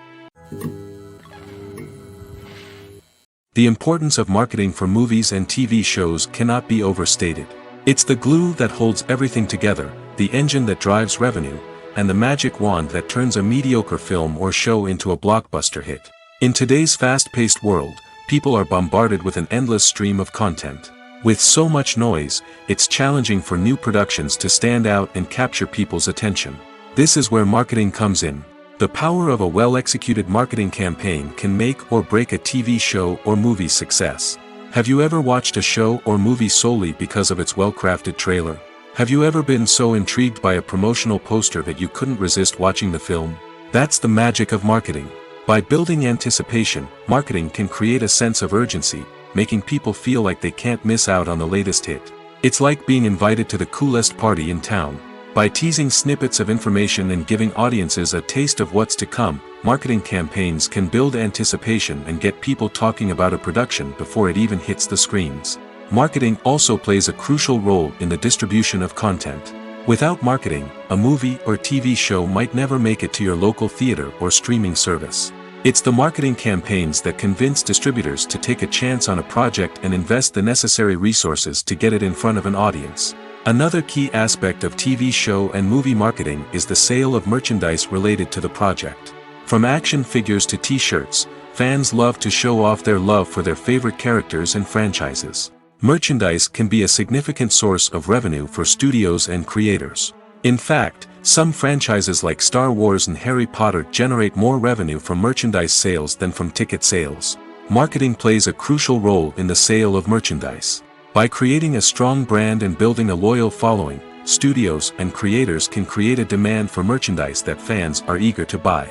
The importance of marketing for movies and TV shows cannot be overstated. It's the glue that holds everything together, the engine that drives revenue, and the magic wand that turns a mediocre film or show into a blockbuster hit. In today's fast-paced world, people are bombarded with an endless stream of content. With so much noise, it's challenging for new productions to stand out and capture people's attention. This is where marketing comes in. The power of a well-executed marketing campaign can make or break a TV show or movie's success. Have you ever watched a show or movie solely because of its well-crafted trailer? Have you ever been so intrigued by a promotional poster that you couldn't resist watching the film? That's the magic of marketing. By building anticipation, marketing can create a sense of urgency, making people feel like they can't miss out on the latest hit. It's like being invited to the coolest party in town. By teasing snippets of information and giving audiences a taste of what's to come, marketing campaigns can build anticipation and get people talking about a production before it even hits the screens. Marketing also plays a crucial role in the distribution of content. Without marketing, a movie or TV show might never make it to your local theater or streaming service. It's the marketing campaigns that convince distributors to take a chance on a project and invest the necessary resources to get it in front of an audience. Another key aspect of TV show and movie marketing is the sale of merchandise related to the project. From action figures to t-shirts, fans love to show off their love for their favorite characters and franchises. Merchandise can be a significant source of revenue for studios and creators. In fact, some franchises like Star Wars and Harry Potter generate more revenue from merchandise sales than from ticket sales. Marketing plays a crucial role in the sale of merchandise. By creating a strong brand and building a loyal following, studios and creators can create a demand for merchandise that fans are eager to buy.